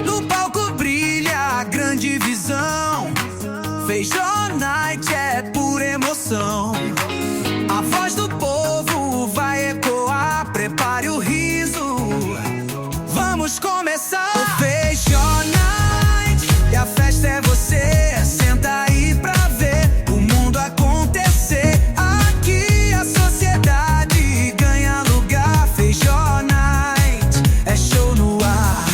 No palco brilha a grande visão. Feijó Night é pura emoção. A voz do povo vai ecoar. Prepare o riso. Vamos começar. O Feijó Night e a festa é você. Senta aí pra ver o mundo acontecer. Aqui a sociedade ganha lugar. Feijó Night é show no ar.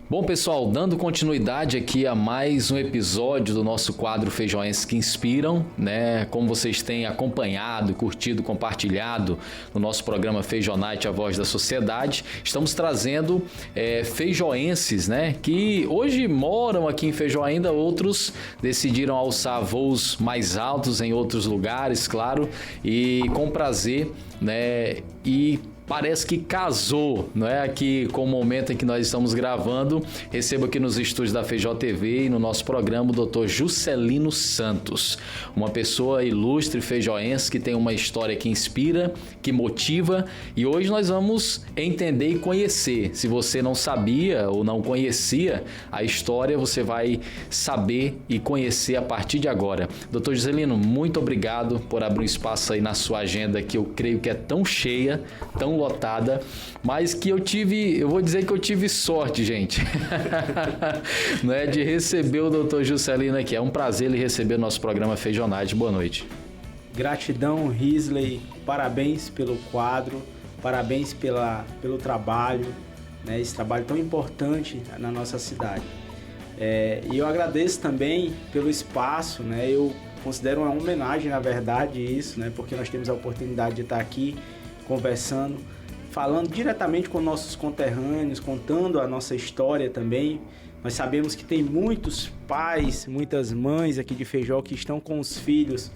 Bom, pessoal, dando continuidade aqui a mais um episódio do nosso quadro Feijoenses que Inspiram, né? Como vocês têm acompanhado, curtido, compartilhado no nosso programa Feijó Night, a voz da sociedade, estamos trazendo feijoenses, né? Que hoje moram aqui em Feijó ainda, outros decidiram alçar voos mais altos em outros lugares, claro, e com prazer, né? E parece que casou, não é? Aqui com o momento em que nós estamos gravando, recebo aqui nos estúdios da Feijó TV e no nosso programa o Dr. Juscelino Santos, uma pessoa ilustre feijoense que tem uma história que inspira, que motiva, e hoje nós vamos entender e conhecer. Se você não sabia ou não conhecia a história, você vai saber e conhecer a partir de agora. Dr. Juscelino, muito obrigado por abrir um espaço aí na sua agenda que eu creio que é tão cheia, tão lotada, mas que eu vou dizer que eu tive sorte, gente, né, de receber o Dr. Juscelino aqui. É um prazer ele receber o nosso programa Feijó Night. Boa noite. Gratidão, Risley, parabéns pelo quadro, parabéns pelo trabalho, né, esse trabalho tão importante na nossa cidade. E eu agradeço também pelo espaço, né, eu considero uma homenagem, na verdade, isso, né, porque nós temos a oportunidade de estar aqui conversando, falando diretamente com nossos conterrâneos, contando a nossa história também. Nós sabemos que tem muitos pais, muitas mães aqui de Feijó que estão com os filhos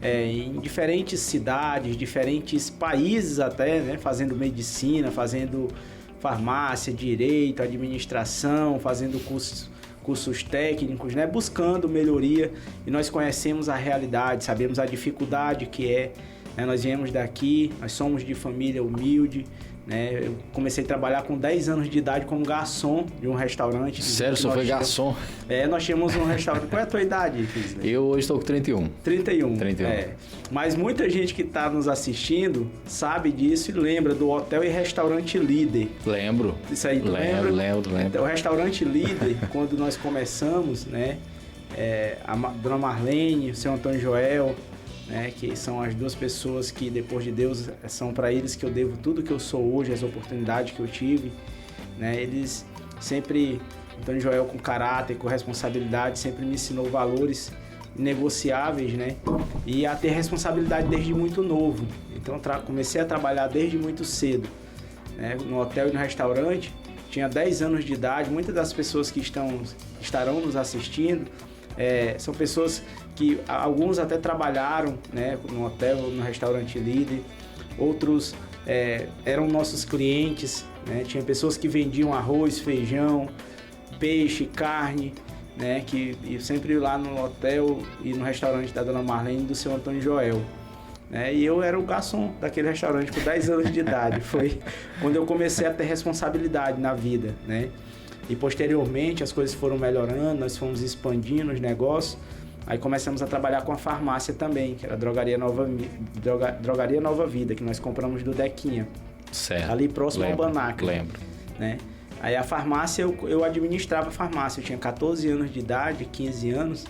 em diferentes cidades, diferentes países até, né, fazendo medicina, fazendo farmácia, direito, administração, fazendo cursos técnicos, né, buscando melhoria, e nós conhecemos a realidade, sabemos a dificuldade que é. Nós viemos daqui, nós somos de família humilde, né? Eu comecei a trabalhar com 10 anos de idade como garçom de um restaurante. Sério, você foi garçom? Nós tínhamos um restaurante. Qual é a tua idade, Fisley? Eu hoje estou com 31. 31. Mas muita gente que está nos assistindo sabe disso e lembra do Hotel e Restaurante Líder. Lembro. Isso aí, lembro. Então, o Restaurante Líder, quando nós começamos, né? A Dona Marlene, o seu Antônio Joel, né, que são as duas pessoas que, depois de Deus, são para eles que eu devo tudo que eu sou hoje, as oportunidades que eu tive, né, eles sempre, Antônio Joel com caráter, com responsabilidade, sempre me ensinou valores negociáveis, né, e a ter responsabilidade desde muito novo. Então comecei a trabalhar desde muito cedo, né, no hotel e no restaurante, tinha 10 anos de idade. Muitas das pessoas que estarão nos assistindo são pessoas que alguns até trabalharam, né, no hotel, no restaurante Líder, outros eram nossos clientes, né, tinha pessoas que vendiam arroz, feijão, peixe, carne, né, que sempre lá no hotel e no restaurante da Dona Marlene e do seu Antônio Joel. E eu era o garçom daquele restaurante com 10 anos de idade. Foi quando eu comecei a ter responsabilidade na vida, né? E posteriormente as coisas foram melhorando, nós fomos expandindo os negócios. Aí começamos a trabalhar com a farmácia também, que era a Drogaria Nova Vida, que nós compramos do Dequinha. Certo. Ali próximo ao Banac. Lembro. Né? Aí a farmácia, eu administrava a farmácia. Eu tinha 14 anos de idade, 15 anos.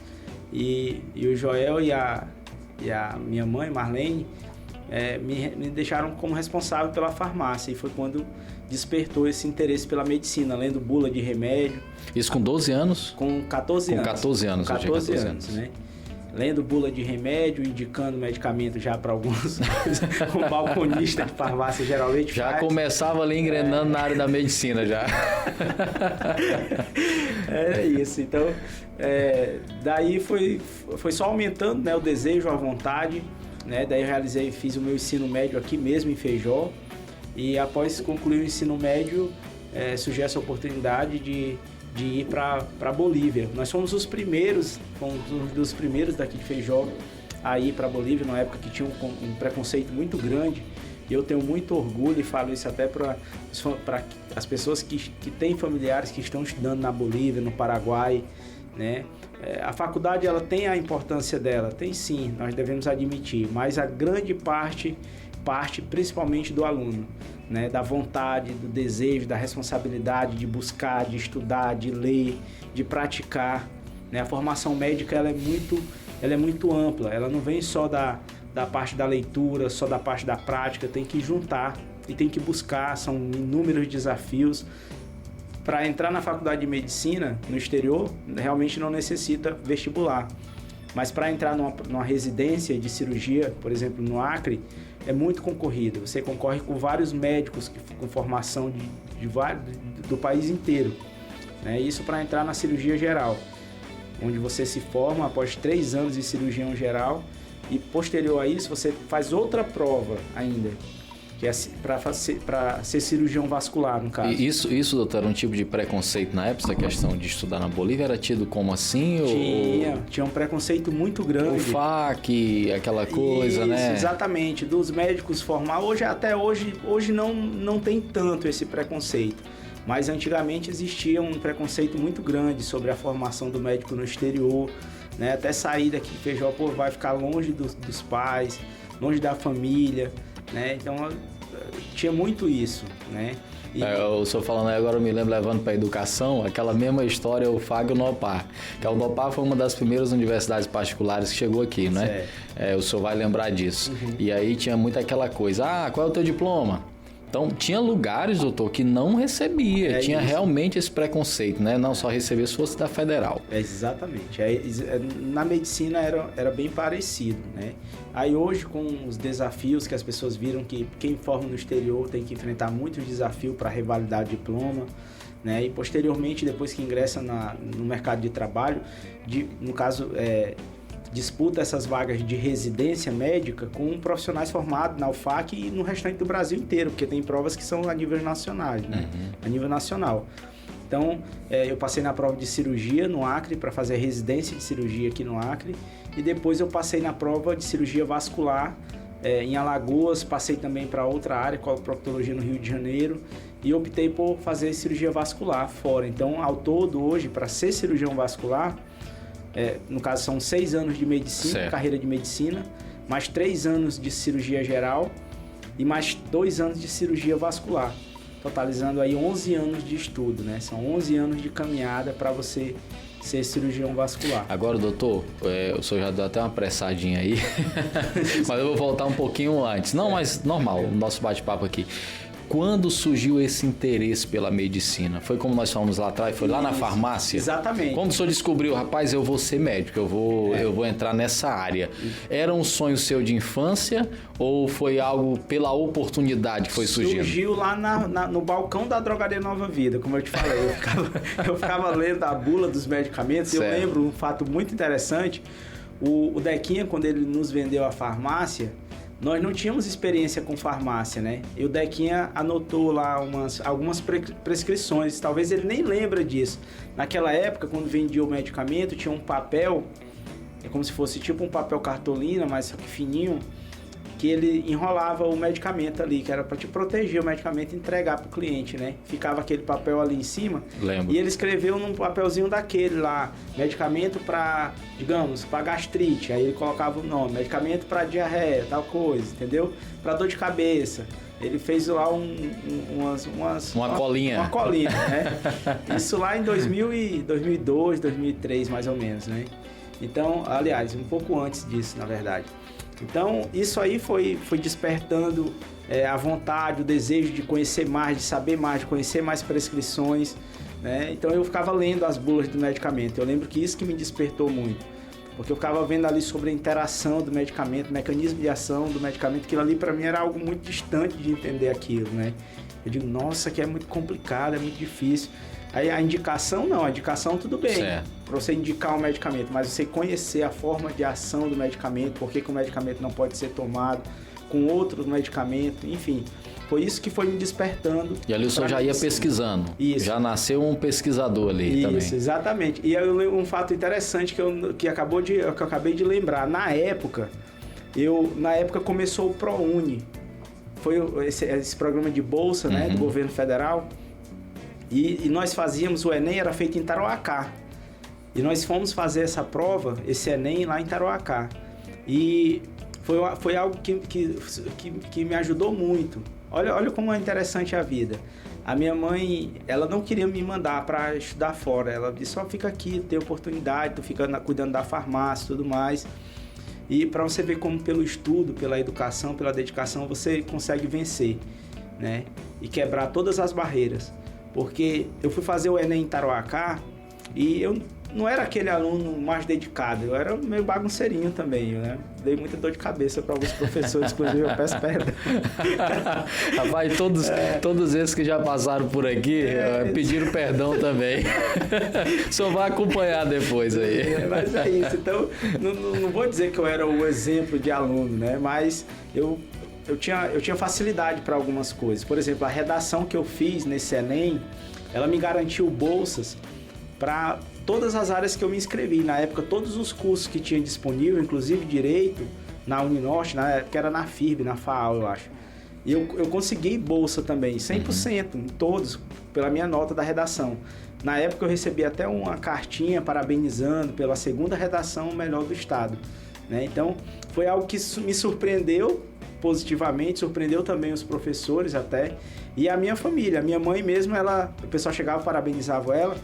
E o Joel e a minha mãe, Marlene, me deixaram como responsável pela farmácia, e foi quando despertou esse interesse pela medicina, lendo bula de remédio. Isso com 12 anos? Com 14 anos. Com 14 anos. Com 14 anos, né? Lendo bula de remédio, indicando medicamento já para alguns. Um balconista de farmácia geralmente já faz. Começava ali engrenando na área da medicina já. É isso. Então, daí foi só aumentando, né, o desejo, a vontade, né? Daí eu fiz o meu ensino médio aqui mesmo em Feijó. E após concluir o ensino médio, surgiu essa oportunidade de ir para Bolívia. Nós fomos um dos primeiros daqui de Feijó a ir para Bolívia, numa época que tinha um preconceito muito grande. E eu tenho muito orgulho e falo isso até para as pessoas que têm familiares que estão estudando na Bolívia, no Paraguai, né? A faculdade, ela tem a importância dela, tem sim, nós devemos admitir, mas a grande parte principalmente do aluno, né? Da vontade, do desejo, da responsabilidade de buscar, de estudar, de ler, de praticar, né? A formação médica, ela é muito ampla, ela não vem só da parte da leitura, só da parte da prática, tem que juntar e tem que buscar, são inúmeros desafios. Para entrar na faculdade de medicina no exterior, realmente não necessita vestibular. Mas para entrar numa residência de cirurgia, por exemplo, no Acre, é muito concorrido. Você concorre com vários médicos com formação do país inteiro, né? Isso para entrar na cirurgia geral, onde você se forma após 3 anos de cirurgião geral e posterior a isso você faz outra prova ainda, que é para ser cirurgião vascular, no caso. E isso, doutor, era um tipo de preconceito na época, essa questão de estudar na Bolívia? Era tido como assim? Tinha um preconceito muito grande. O FAC, aquela coisa, isso, né? Exatamente, dos médicos formados. Até hoje não tem tanto esse preconceito. Mas antigamente existia um preconceito muito grande sobre a formação do médico no exterior, né? Até sair daqui de Feijó, vai ficar longe dos pais, longe da família, né? Então tinha muito isso, né? O senhor falando aí agora, eu me lembro, levando para a educação, aquela mesma história, o FAG e o NOPAR. Que o NOPAR foi uma das primeiras universidades particulares que chegou aqui, né? O senhor vai lembrar disso. Uhum. E aí tinha muito aquela coisa, qual é o teu diploma? Então, tinha lugares, doutor, que não recebia. Tinha isso. Realmente esse preconceito, né? Não só recebia se fosse da federal. Exatamente. Na medicina era bem parecido, né? Aí hoje, com os desafios que as pessoas viram que quem forma no exterior tem que enfrentar muitos desafios para revalidar o diploma, né? E posteriormente, depois que ingressa no mercado de trabalho, no caso... disputa essas vagas de residência médica com profissionais formados na UFAC e no restante do Brasil inteiro, porque tem provas que são a nível nacional, né? A nível nacional. Então, eu passei na prova de cirurgia no Acre para fazer a residência de cirurgia aqui no Acre e depois eu passei na prova de cirurgia vascular em Alagoas, passei também para outra área, coloproctologia no Rio de Janeiro e optei por fazer cirurgia vascular fora. Então, ao todo, hoje, para ser cirurgião vascular, no caso são 6 anos de medicina, certo. Carreira de medicina, mais 3 anos de cirurgia geral e mais 2 anos de cirurgia vascular, totalizando aí 11 anos de estudo, né? São 11 anos de caminhada para você ser cirurgião vascular. Agora, doutor, o senhor já deu até uma pressadinha aí, mas eu vou voltar um pouquinho antes. Não, mas normal, o nosso bate-papo aqui. Quando surgiu esse interesse pela medicina? Foi como nós falamos lá atrás, foi lá na farmácia? Exatamente. Quando o senhor descobriu, rapaz, eu vou ser médico, eu vou entrar nessa área. Era um sonho seu de infância ou foi algo pela oportunidade que foi surgindo? Surgiu lá no balcão da Drogaria Nova Vida, como eu te falei. Eu ficava lendo a bula dos medicamentos. Certo. Eu lembro um fato muito interessante. O Dequinha, quando ele nos vendeu a farmácia, nós não tínhamos experiência com farmácia, né? E o Dequinha anotou lá algumas prescrições, talvez ele nem lembra disso. Naquela época, quando vendia o medicamento, tinha um papel, como se fosse tipo um papel cartolina, mas fininho, que ele enrolava o medicamento ali, que era para te proteger o medicamento e entregar para o cliente, né? Ficava aquele papel ali em cima. Lembro. E ele escreveu num papelzinho daquele lá, medicamento para, digamos, para gastrite. Aí ele colocava o nome, medicamento para diarreia, tal coisa, entendeu? Para dor de cabeça. Ele fez lá uma colinha. Uma colinha, né? Isso lá em 2002, 2003, mais ou menos, né? Então, aliás, um pouco antes disso, na verdade. Então, isso aí foi despertando a vontade, o desejo de conhecer mais, de saber mais, de conhecer mais prescrições, né? Então, eu ficava lendo as bulas do medicamento. Eu lembro que isso que me despertou muito, porque eu ficava vendo ali sobre a interação do medicamento, o mecanismo de ação do medicamento, aquilo ali para mim era algo muito distante de entender aquilo, né? Eu digo, nossa, que é muito complicado, é muito difícil. Aí a indicação não, a indicação tudo bem, para você indicar um medicamento, mas você conhecer a forma de ação do medicamento, por que o medicamento não pode ser tomado com outro medicamento, enfim. Foi isso que foi me despertando. E ali o senhor já ia pesquisando. Isso. Já nasceu um pesquisador ali também. Isso, exatamente. E eu lembro um fato interessante que eu acabei de lembrar. Na época começou o ProUni. Foi esse programa de bolsa, né, do governo federal. E nós fazíamos, o Enem era feito em Tarauacá. E nós fomos fazer essa prova, esse Enem, lá em Tarauacá. E foi algo que me ajudou muito. Olha como é interessante a vida. A minha mãe, ela não queria me mandar para estudar fora. Ela disse, só fica aqui, tem oportunidade, tu fica cuidando da farmácia e tudo mais. E para você ver como pelo estudo, pela educação, pela dedicação, você consegue vencer, né? E quebrar todas as barreiras. Porque eu fui fazer o Enem em Tarauacá e eu não era aquele aluno mais dedicado, eu era meio bagunceirinho também, né? Dei muita dor de cabeça para alguns professores, inclusive eu peço perdão. Rapaz, todos esses que já passaram por aqui pediram perdão também. Só vai acompanhar depois aí. Mas é isso, então não vou dizer que eu era o exemplo de aluno, né? Mas eu tinha facilidade para algumas coisas. Por exemplo, a redação que eu fiz nesse Enem, ela me garantiu bolsas para todas as áreas que eu me inscrevi. Na época, todos os cursos que tinha disponível, inclusive Direito, na Uninorte, na época era na FIRB, na FAAL, eu acho. E eu consegui bolsa também, 100%, em todos, pela minha nota da redação. Na época, eu recebi até uma cartinha parabenizando pela segunda redação melhor do estado, né? Então, foi algo que me surpreendeu positivamente, surpreendeu também os professores até, e a minha família, a minha mãe mesmo, o pessoal chegava, parabenizava ela,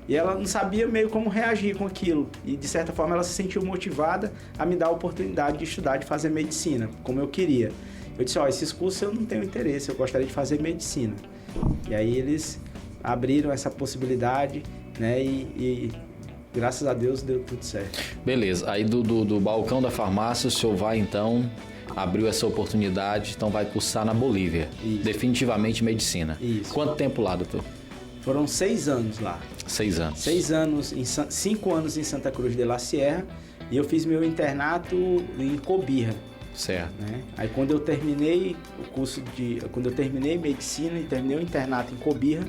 e ela não sabia meio como reagir com aquilo, e de certa forma ela se sentiu motivada a me dar a oportunidade de estudar, de fazer medicina, como eu queria. Eu disse, esses cursos eu não tenho interesse, eu gostaria de fazer medicina. E aí eles abriram essa possibilidade, né, e graças a Deus deu tudo certo. Beleza, aí do balcão da farmácia o senhor vai então... Abriu essa oportunidade, então vai cursar na Bolívia. Isso. Definitivamente medicina. Isso. Quanto tempo lá, doutor? Foram 6 anos lá. 6 anos. 6 anos, 5 anos em Santa Cruz de la Sierra, e eu fiz meu internato em Cobija. Certo. Né? Aí quando eu terminei quando eu terminei medicina e terminei o internato em Cobija,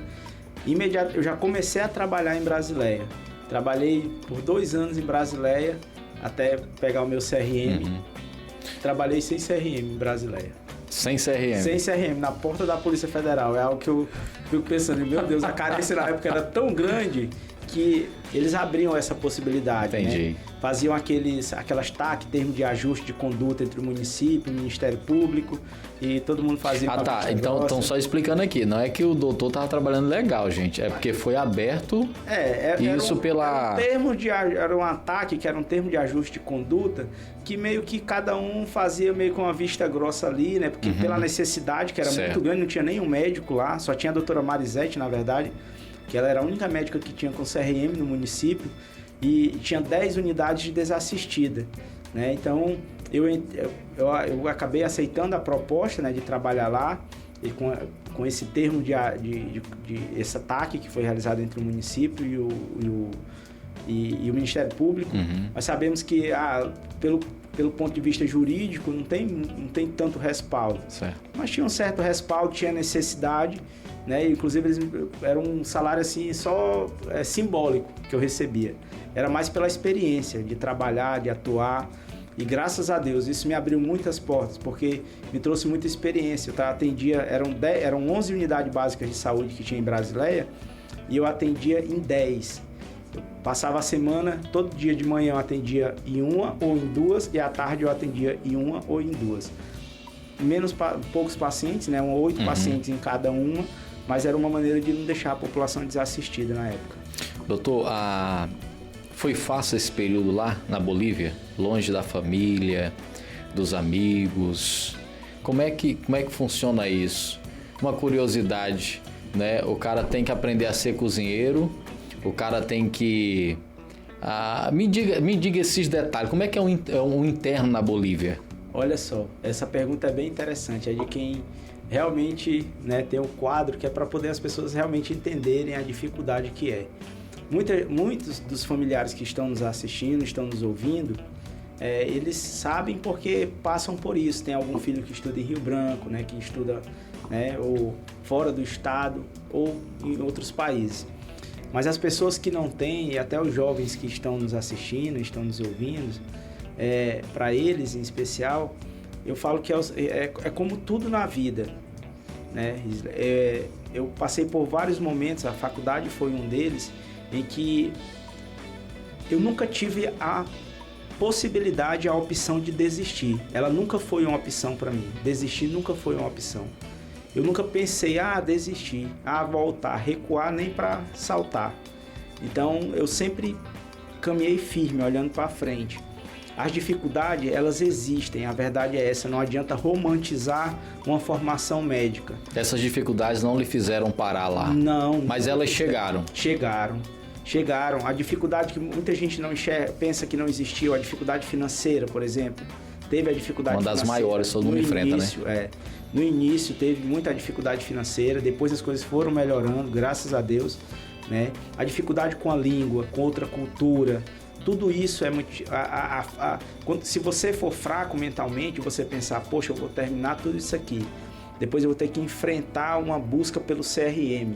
eu já comecei a trabalhar em Brasileia. Trabalhei por 2 anos em Brasileia, até pegar o meu CRM. Trabalhei sem CRM em Brasileia. Sem CRM? Sem CRM, na porta da Polícia Federal. É algo que eu fico pensando, meu Deus, a carência na época era tão grande que eles abriam essa possibilidade. Entendi. Né? Faziam aquelas TAC, termo de ajuste de conduta entre o município, o Ministério Público, e todo mundo fazia uma tá. Então só explicando aqui, não é que o doutor estava trabalhando legal, gente, é porque foi aberto isso pela... Era um ataque, que era um termo de ajuste de conduta, que meio que cada um fazia meio com uma vista grossa ali, né? Porque pela necessidade, que era muito grande, não tinha nenhum médico lá, só tinha a doutora Marisete, na verdade, que ela era a única médica que tinha com CRM no município, e tinha 10 unidades de desassistida, né? Então, eu acabei aceitando a proposta, né, de trabalhar lá, e com esse termo de esse ataque que foi realizado entre o município e o Ministério Público. Nós sabemos que, pelo ponto de vista jurídico, não tem tanto respaldo. Certo. Mas tinha um certo respaldo, tinha necessidade, né? Inclusive, era um salário assim, só simbólico que eu recebia. Era mais pela experiência de trabalhar, de atuar. E graças a Deus, isso me abriu muitas portas, porque me trouxe muita experiência. Eu atendia, eram 11 unidades básicas de saúde que tinha em Brasileia, e eu atendia em 10. Eu passava a semana, todo dia de manhã eu atendia em uma ou em duas, e à tarde eu atendia em uma ou em duas. Poucos pacientes, né? 8 pacientes em cada uma, mas era uma maneira de não deixar a população desassistida na época. Doutor, foi fácil esse período lá na Bolívia, longe da família, dos amigos? Como é que funciona isso? Uma curiosidade, né? O cara tem que aprender a ser cozinheiro, o cara tem que... me diga esses detalhes, como é que é um interno na Bolívia? Olha só, essa pergunta é bem interessante, é de quem realmente, né, tem um quadro que é para poder as pessoas realmente entenderem a dificuldade que é. Muitos dos familiares que estão nos assistindo, estão nos ouvindo, eles sabem porque passam por isso. Tem algum filho que estuda em Rio Branco, né, que estuda, né, ou fora do estado ou em outros países. Mas as pessoas que não têm, e até os jovens que estão nos assistindo, estão nos ouvindo, para eles em especial, eu falo que é como tudo na vida, né? Eu passei por vários momentos, a faculdade foi um deles, em que eu nunca tive a possibilidade, a opção de desistir. Ela nunca foi uma opção para mim. Desistir nunca foi uma opção. Eu nunca pensei, desistir, voltar, recuar, nem para saltar. Então, eu sempre caminhei firme, olhando para frente. As dificuldades, elas existem, a verdade é essa, não adianta romantizar uma formação médica. Essas dificuldades não lhe fizeram parar lá? Não. Mas elas chegaram? Chegaram. A dificuldade que muita gente não enxerga, pensa que não existiu, a dificuldade financeira, por exemplo. Teve a dificuldade financeira. Uma das maiores, todo mundo enfrenta, né? No início teve muita dificuldade financeira, depois as coisas foram melhorando, graças a Deus, né? A dificuldade com a língua, com outra cultura, tudo isso é muito... se você for fraco mentalmente, você pensar, poxa, eu vou terminar tudo isso aqui, depois eu vou ter que enfrentar uma busca pelo CRM,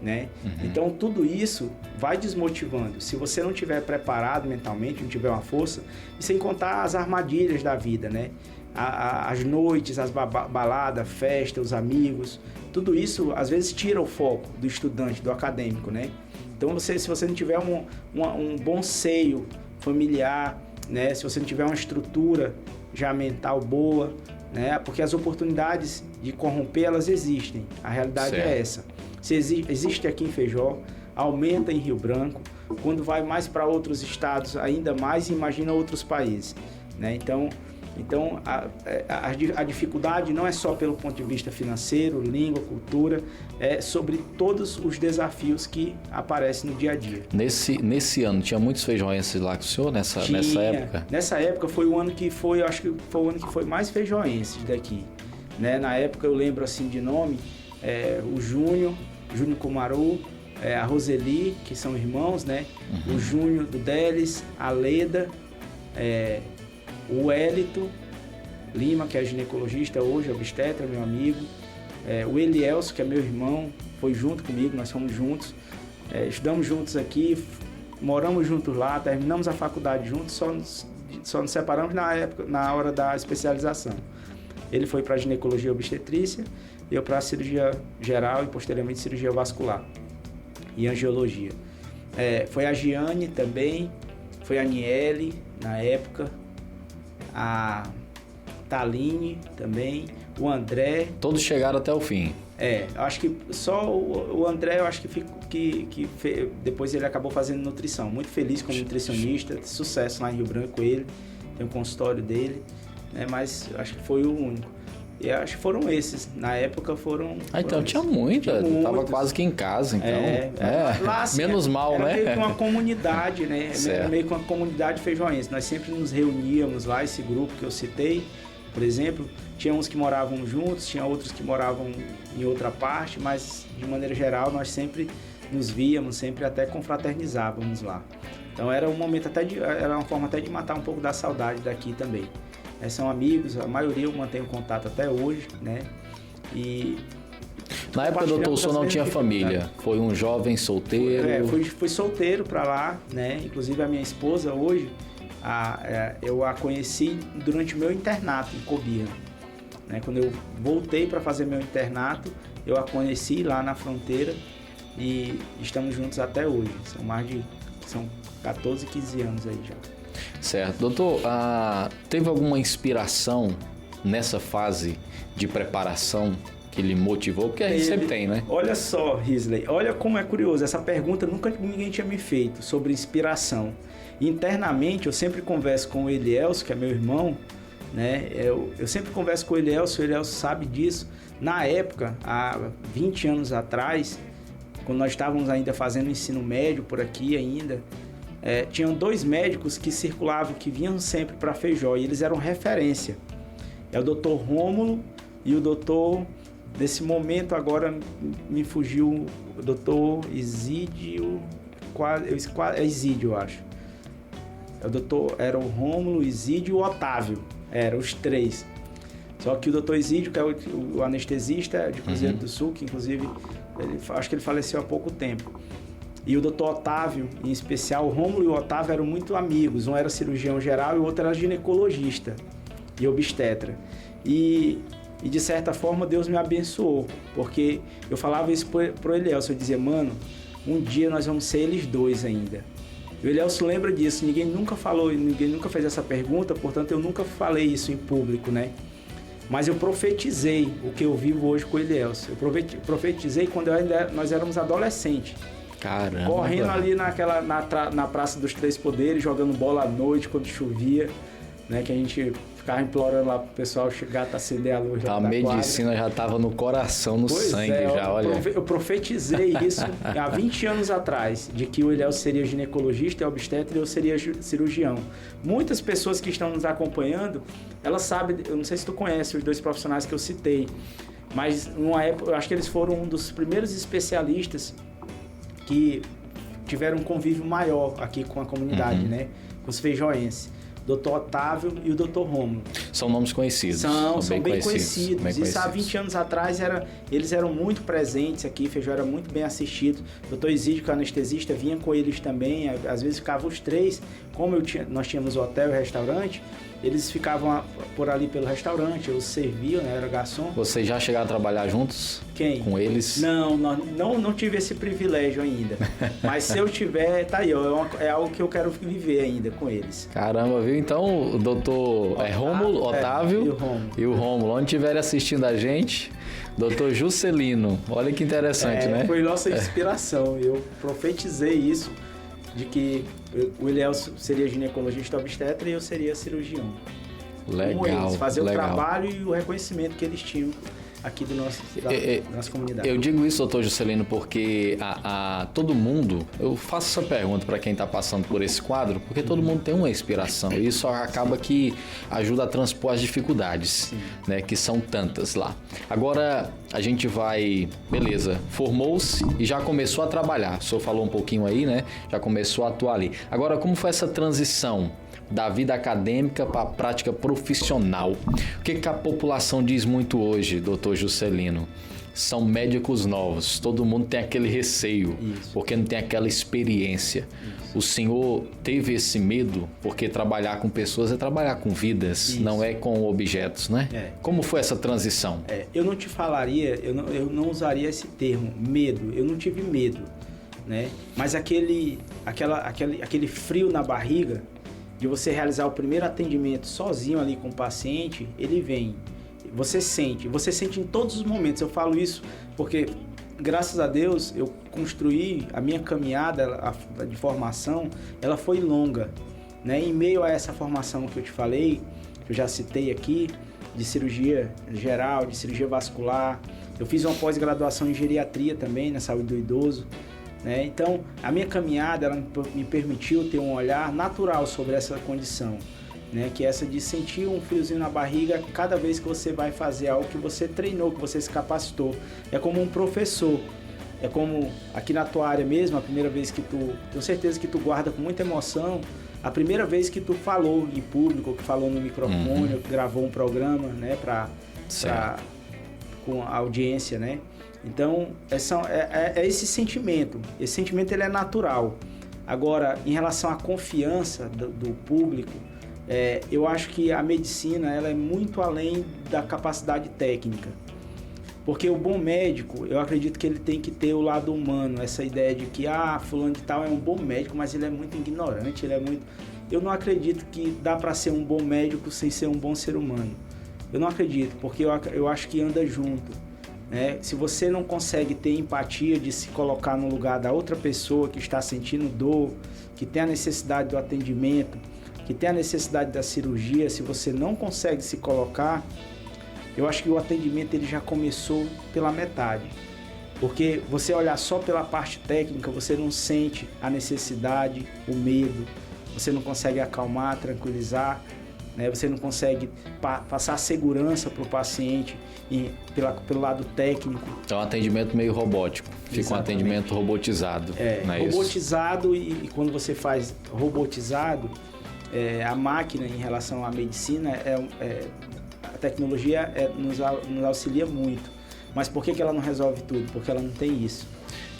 né? Uhum. Então tudo isso vai desmotivando. Se você não estiver preparado mentalmente, não tiver uma força, e sem contar as armadilhas da vida, né? As noites, as baladas, festa, os amigos, tudo isso às vezes tira o foco do estudante, do acadêmico, né? Então se você não tiver um bom seio familiar, né? Se você não tiver uma estrutura já mental boa, né? Porque as oportunidades de corromper, elas existem. A realidade é essa. Se existe aqui em Feijó, aumenta em Rio Branco, quando vai mais para outros estados, ainda mais, imagina outros países, né? Então a dificuldade não é só pelo ponto de vista financeiro, língua, cultura, é sobre todos os desafios que aparecem no dia a dia. Nesse ano, tinha muitos feijoenses lá com o senhor nessa época? Nessa época foi o ano que foi, eu acho que foi o ano que foi mais feijoenses daqui, né? Na época eu lembro assim de nome, o Júnior Comaru, a Roseli, que são irmãos, né? Uhum. O Júnior do Delis, a Leda, o Hélito Lima, que é ginecologista hoje, obstetra, meu amigo, o Elielso, que é meu irmão, foi junto comigo, nós fomos juntos, estudamos juntos aqui, moramos juntos lá, terminamos a faculdade juntos, só nos separamos na hora da especialização. Ele foi para ginecologia e obstetrícia, eu para cirurgia geral e posteriormente cirurgia vascular e angiologia. Foi a Giane também, foi a Niele na época, a Taline também, o André. Todos chegaram até o fim. Eu acho que só o André, eu acho que depois ele acabou fazendo nutrição. Muito feliz como nutricionista, sucesso lá em Rio Branco ele, tem um consultório dele, né? Mas eu acho que foi o único. E acho que foram esses. Na época foram... então tinha muita. Tava quase que em casa, então. Lá, assim, menos mal, era né? Meio que uma comunidade, né? Era meio que uma comunidade feijoense. Nós sempre nos reuníamos lá, esse grupo que eu citei, por exemplo. Tinha uns que moravam juntos, tinha outros que moravam em outra parte, mas de maneira geral nós sempre nos víamos, sempre até confraternizávamos lá. Então era um momento era uma forma até de matar um pouco da saudade daqui também. São amigos, a maioria eu mantenho contato até hoje, né? E na época do doutor, o senhor não tinha família? Foi um jovem solteiro? Fui solteiro para lá, né? Inclusive a minha esposa hoje, eu a conheci durante o meu internato em Cobija, né? Quando eu voltei para fazer meu internato, eu a conheci lá na fronteira e estamos juntos até hoje. São 14, 15 anos aí já. Certo. Doutor, teve alguma inspiração nessa fase de preparação que lhe motivou? Porque a gente sempre tem, né? Olha só, Risley, olha como é curioso. Essa pergunta nunca ninguém tinha me feito sobre inspiração. Internamente, eu sempre converso com o Elielso, que é meu irmão, né? Eu sempre converso com o Elielson sabe disso. Na época, há 20 anos atrás, quando nós estávamos ainda fazendo ensino médio por aqui ainda, tinham 2 médicos que circulavam, que vinham sempre para Feijó, e eles eram referência. É o Dr. Rômulo e o Dr. Nesse momento agora me fugiu o Dr. Isídio, Isídio, eu acho. Era o Rômulo, Isídio e o Otávio, eram os 3. Só que o Dr. Isídio, que é o anestesista de Cruzeiro do Sul, que inclusive acho que ele faleceu há pouco tempo. E o Dr. Otávio, em especial, o Rômulo e o Otávio eram muito amigos. Um era cirurgião geral e o outro era ginecologista e obstetra. E de certa forma Deus me abençoou, porque eu falava isso pro Elielson, eu dizia, mano, um dia nós vamos ser eles 2 ainda. E o Elielson lembra disso, ninguém nunca fez essa pergunta, portanto eu nunca falei isso em público, né? Mas eu profetizei o que eu vivo hoje com o Elielson. Eu profetizei quando nós éramos adolescentes. Caramba! Correndo ali na Praça dos Três Poderes, jogando bola à noite quando chovia, né? Que a gente ficava implorando lá pro pessoal chegar para acender a luz. A medicina já estava no coração, no sangue já, olha. Eu profetizei isso há 20 anos atrás, de que o Elielson seria ginecologista e obstetra e eu seria cirurgião. Muitas pessoas que estão nos acompanhando, elas sabem, eu não sei se tu conhece os 2 profissionais que eu citei, mas numa época, eu acho que eles foram um dos primeiros especialistas que tiveram um convívio maior aqui com a comunidade, né? Com os feijoenses. Dr. Otávio e o Dr. Rômulo. São nomes conhecidos. São bem conhecidos. Isso há 20 anos atrás, eles eram muito presentes aqui, Feijó era muito bem assistido. O Dr. Isídio, que é anestesista, vinha com eles também, às vezes ficavam os 3. Como nós tínhamos hotel e restaurante, eles ficavam por ali pelo restaurante, eu servia, né, era garçom. Vocês já chegaram a trabalhar juntos? Quem? Com eles? Não tive esse privilégio ainda. Mas se eu tiver, tá aí, ó, é algo que eu quero viver ainda com eles. Caramba, viu? Então, o doutor Rômulo, Otávio e o Rômulo. Onde estiverem assistindo a gente, doutor Juscelino. Olha que interessante, né? Foi nossa inspiração. Eu profetizei isso, de que o Elielson seria ginecologista obstetra e eu seria cirurgião. Legal, com eles, fazer legal. O trabalho e o reconhecimento que eles tinham aqui da nossa comunidade. Eu digo isso, doutor Juscelino, porque todo mundo, eu faço essa pergunta para quem está passando por esse quadro, porque todo mundo tem uma inspiração e isso acaba que ajuda a transpor as dificuldades, né, que são tantas lá. Agora a gente vai, beleza, formou-se e já começou a trabalhar, o senhor falou um pouquinho aí, né, já começou a atuar ali. Agora, como foi essa transição da vida acadêmica para a prática profissional? O que a população diz muito hoje, doutor Juscelino? São médicos novos, todo mundo tem aquele receio, porque não tem aquela experiência. O senhor teve esse medo, porque trabalhar com pessoas é trabalhar com vidas, não é com objetos, né? Como foi essa transição? Eu não te falaria, eu não usaria esse termo, medo. Eu não tive medo, né? Mas aquele frio na barriga de você realizar o primeiro atendimento sozinho ali com o paciente, ele vem. Você sente em todos os momentos. Eu falo isso porque, graças a Deus, eu construí a minha caminhada de formação, ela foi longa, né? Em meio a essa formação que eu te falei, que eu já citei aqui, de cirurgia geral, de cirurgia vascular, eu fiz uma pós-graduação em geriatria também, na saúde do idoso, né? Então, a minha caminhada ela me permitiu ter um olhar natural sobre essa condição, né? Que é essa de sentir um friozinho na barriga cada vez que você vai fazer algo que você treinou, que você se capacitou. É como um professor, é como aqui na tua área mesmo, a primeira vez que tenho certeza que tu guarda com muita emoção, a primeira vez que tu falou em público, que falou no microfone, ou que gravou um programa, né, com a audiência, né? Então, é esse sentimento. Esse sentimento ele é natural. Agora, em relação à confiança do público, eu acho que a medicina ela é muito além da capacidade técnica. Porque o bom médico, eu acredito que ele tem que ter o lado humano. Essa ideia de que, fulano de tal é um bom médico, mas ele é muito ignorante, Eu não acredito que dá para ser um bom médico sem ser um bom ser humano. Eu não acredito, porque eu acho que anda junto. Se você não consegue ter empatia de se colocar no lugar da outra pessoa que está sentindo dor, que tem a necessidade do atendimento, que tem a necessidade da cirurgia, se você não consegue se colocar, eu acho que o atendimento ele já começou pela metade. Porque você olhar só pela parte técnica, você não sente a necessidade, o medo, você não consegue acalmar, tranquilizar, né? Você não consegue passar segurança para o paciente pelo lado técnico. Então, é um atendimento meio robótico, fica Exatamente. um atendimento robotizado. Não é robotizado e quando você faz robotizado, a máquina em relação à medicina, a tecnologia nos auxilia muito. Mas por que ela não resolve tudo? Porque ela não tem isso.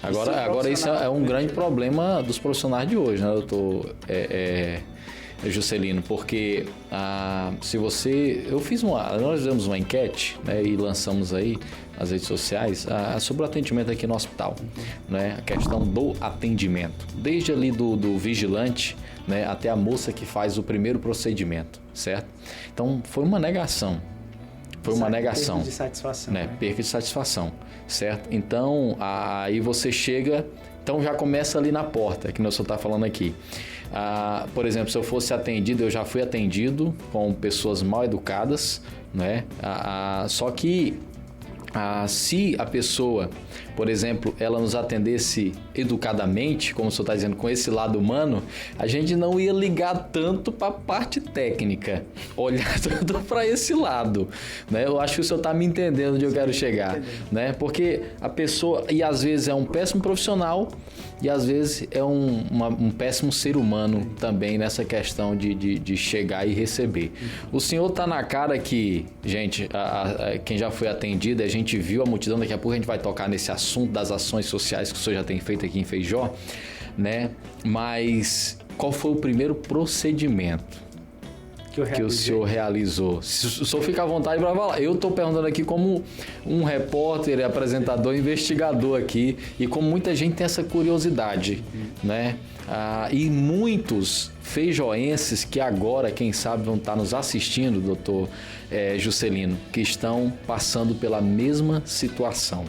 Agora isso é um grande problema dos profissionais de hoje, né, doutor Juscelino? Porque se você... Nós fizemos uma enquete, né, e lançamos aí nas redes sociais sobre o atendimento aqui no hospital, né, a questão do atendimento. Desde ali do vigilante, né, até a moça que faz o primeiro procedimento, certo? Então, foi uma negação. Perda de satisfação. Né? Perda de satisfação, certo? Então, aí você chega... Então, já começa ali na porta, que o senhor está falando aqui. Por exemplo, se eu fosse atendido, eu já fui atendido com pessoas mal educadas, né? Só que se a pessoa, por exemplo, ela nos atendesse educadamente, como o senhor está dizendo, com esse lado humano, a gente não ia ligar tanto para a parte técnica, olhar tanto para esse lado, né? Eu acho que o senhor está me entendendo onde eu quero chegar, né? Porque a pessoa, e às vezes é um péssimo profissional, e às vezes é um péssimo ser humano também nessa questão de chegar e receber. O senhor está na cara que, gente, quem já foi atendido, a gente viu a multidão, daqui a pouco a gente vai tocar nesse assunto das ações sociais que o senhor já tem feito aqui em Feijó, né? Mas qual foi o primeiro procedimento que o senhor realizou? Se o senhor fica à vontade para falar. Eu estou perguntando aqui como um repórter, apresentador, investigador aqui, e como muita gente tem essa curiosidade, né? E muitos feijoenses que agora, quem sabe, vão estar nos assistindo, doutor Juscelino, que estão passando pela mesma situação.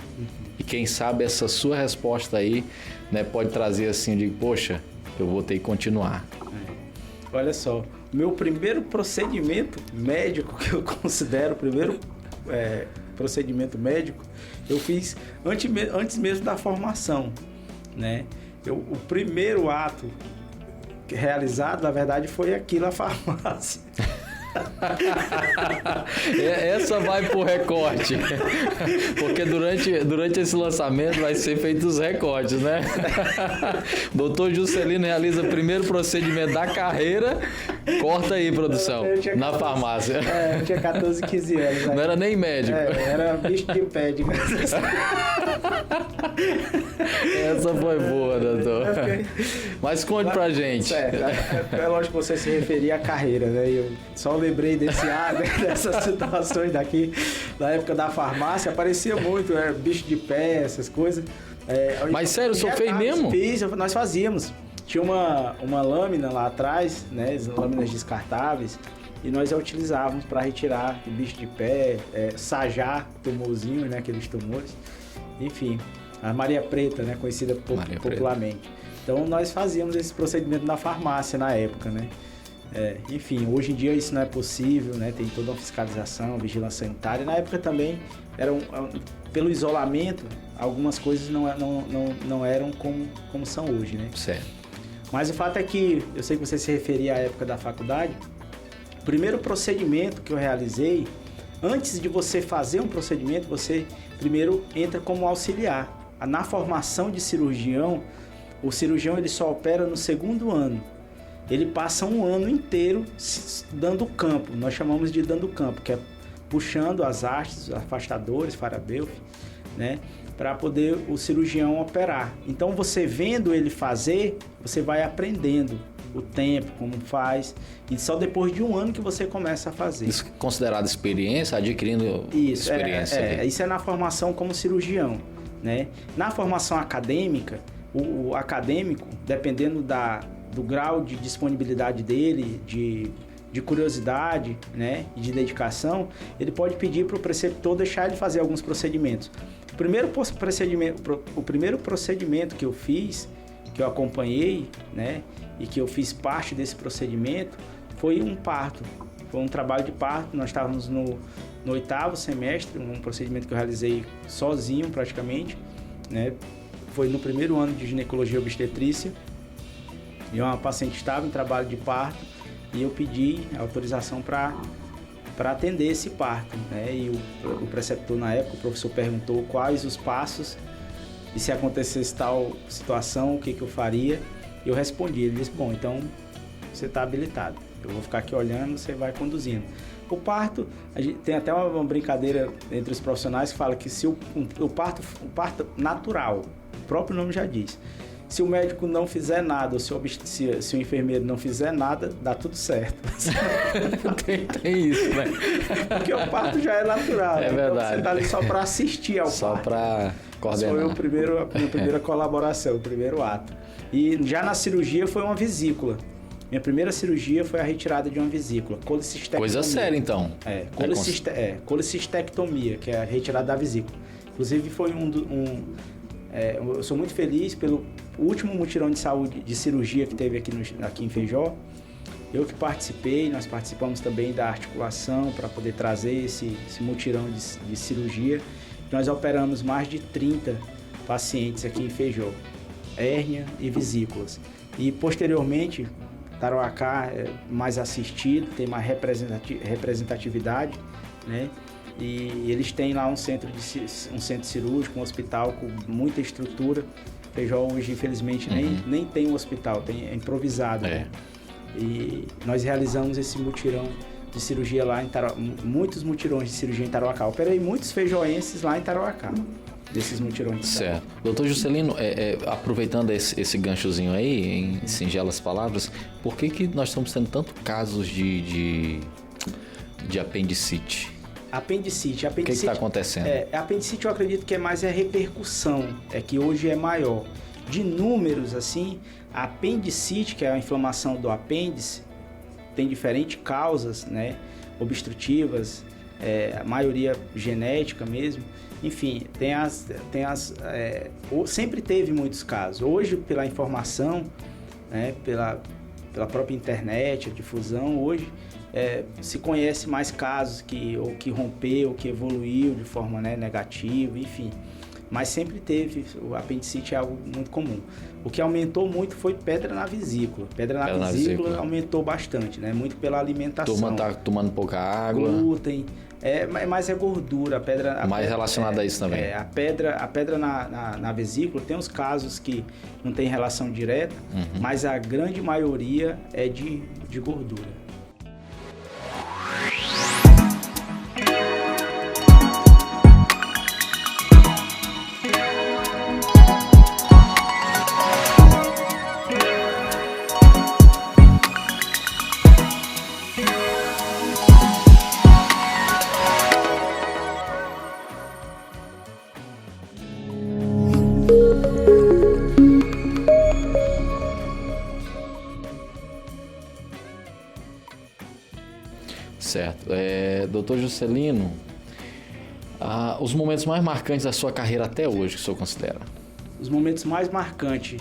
E quem sabe essa sua resposta aí, né, pode trazer assim de, poxa, eu vou ter que continuar. Olha só, meu primeiro procedimento médico, que eu considero o primeiro procedimento médico, eu fiz antes mesmo da formação, né? O primeiro ato realizado, na verdade, foi aqui na farmácia. Essa vai pro recorte, porque durante esse lançamento vai ser feito os recortes, né? Doutor Juscelino realiza o primeiro procedimento da carreira. Corta aí, produção, na farmácia. Eu tinha 14, 15 anos. Não era nem médico. Era bicho de pé. Essa foi boa, doutor. Mas conte pra gente. Certo. É lógico que você se referia à carreira, né? Eu só lembrei dessas situações daqui, da época da farmácia, aparecia muito, bicho de pé, essas coisas. Mas sério, o senhor fez mesmo? Fiz, nós fazíamos. Tinha uma lâmina lá atrás, né? Lâminas descartáveis, e nós a utilizávamos para retirar o bicho de pé, sajar tumorzinho, né? Aqueles tumores. Enfim, a Maria Preta, né? Conhecida popularmente. Então nós fazíamos esse procedimento na farmácia na época, né? Enfim, hoje em dia isso não é possível, né? Tem toda uma fiscalização, vigilância sanitária. Na época também, pelo isolamento, algumas coisas não eram como são hoje, né? Certo. Mas o fato é que, eu sei que você se referia à época da faculdade, o primeiro procedimento que eu realizei, antes de você fazer um procedimento, você primeiro entra como auxiliar. Na formação de cirurgião, o cirurgião ele só opera no segundo ano. Ele passa um ano inteiro dando campo, nós chamamos de dando campo, que é puxando as hastes, afastadores, Farabeuf, né, para poder o cirurgião operar. Então você vendo ele fazer, você vai aprendendo o tempo, como faz, e só depois de um ano que você começa a fazer. Isso é considerado experiência, adquirindo experiência? Isso é na formação como cirurgião, né? Na formação acadêmica, o acadêmico, dependendo do grau de disponibilidade dele, de curiosidade, né, e de dedicação, ele pode pedir para o preceptor deixar ele fazer alguns procedimentos. O primeiro procedimento que eu fiz, que eu acompanhei, né, e que eu fiz parte desse procedimento, foi um parto, foi um trabalho de parto. Nós estávamos no 8º semestre, um procedimento que eu realizei sozinho praticamente, né? Foi no primeiro ano de ginecologia e obstetrícia, e uma paciente estava em trabalho de parto, e eu pedi autorização para atender esse parto, né? E o preceptor na época, o professor perguntou quais os passos, e se acontecesse tal situação, o que eu faria. Eu respondi, ele disse, bom, então você está habilitado, eu vou ficar aqui olhando, você vai conduzindo. O parto, a gente tem até uma brincadeira entre os profissionais que fala que se o parto natural, o próprio nome já diz, se o médico não fizer nada, ou se o enfermeiro não fizer nada, dá tudo certo. tem isso, né? Porque o parto já é natural. É, né? Verdade. Então você está ali só para assistir ao parto. Só para coordenar. Foi a minha primeira colaboração, o primeiro ato. E já na cirurgia foi uma vesícula. Minha primeira cirurgia foi a retirada de uma vesícula, colicistectomia. Coisa séria, então. Colicistectomia, que é a retirada da vesícula. Inclusive foi eu sou muito feliz pelo último mutirão de saúde, de cirurgia que teve aqui em Feijó. Eu que participei, nós participamos também da articulação para poder trazer esse mutirão de cirurgia. Nós operamos mais de 30 pacientes aqui em Feijó, hérnia e vesículas. E posteriormente, Tarauacá é mais assistido, tem mais representatividade, né? E eles têm lá um centro cirúrgico, um hospital com muita estrutura. Feijó hoje, infelizmente, nem tem um hospital, é improvisado. Né? E nós realizamos esse mutirão de cirurgia lá em Tarauacá, muitos mutirões de cirurgia em Tarauacá. Eu operei muitos feijoenses lá em Tarauacá, desses mutirões. Certo. Doutor Juscelino, aproveitando esse ganchozinho aí, em singelas palavras, por que nós estamos tendo tantos casos de apendicite? Apendicite. O que está acontecendo? Apendicite eu acredito que é mais a repercussão, que hoje é maior. De números, assim, a apendicite, que é a inflamação do apêndice, tem diferentes causas, né? Obstrutivas, a maioria genética mesmo. Enfim, sempre teve muitos casos. Hoje, pela informação, né, pela própria internet, a difusão, hoje se conhece mais casos que rompeu, que evoluiu de forma, né, negativa, enfim. Mas sempre teve, o apendicite é algo muito comum. O que aumentou muito foi pedra na vesícula. Pedra na vesícula aumentou bastante, né? Muito pela alimentação. Turma tá tomando pouca água. Glúten. Mas é gordura. Mais relacionada a isso também. A pedra na vesícula tem uns casos que não tem relação direta, mas a grande maioria é de gordura. Certo. Doutor Juscelino, os momentos mais marcantes da sua carreira até hoje, que o senhor considera? Os momentos mais marcantes,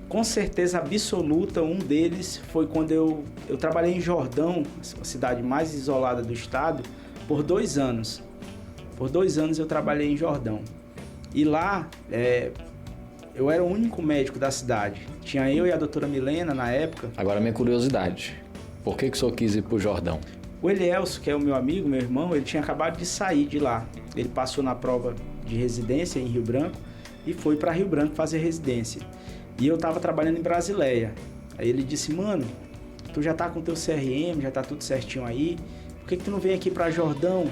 com certeza absoluta, um deles foi quando eu trabalhei em Jordão, a cidade mais isolada do estado, por 2 anos. Por 2 anos eu trabalhei em Jordão. E lá, eu era o único médico da cidade. Tinha eu e a doutora Milena na época. Agora, minha curiosidade, por que o senhor quis ir para o Jordão? O Elielso, que é o meu amigo, meu irmão, ele tinha acabado de sair de lá. Ele passou na prova de residência em Rio Branco e foi para Rio Branco fazer residência. E eu estava trabalhando em Brasileia. Aí ele disse, mano, tu já tá com o teu CRM, já tá tudo certinho aí, por que tu não vem aqui para Jordão?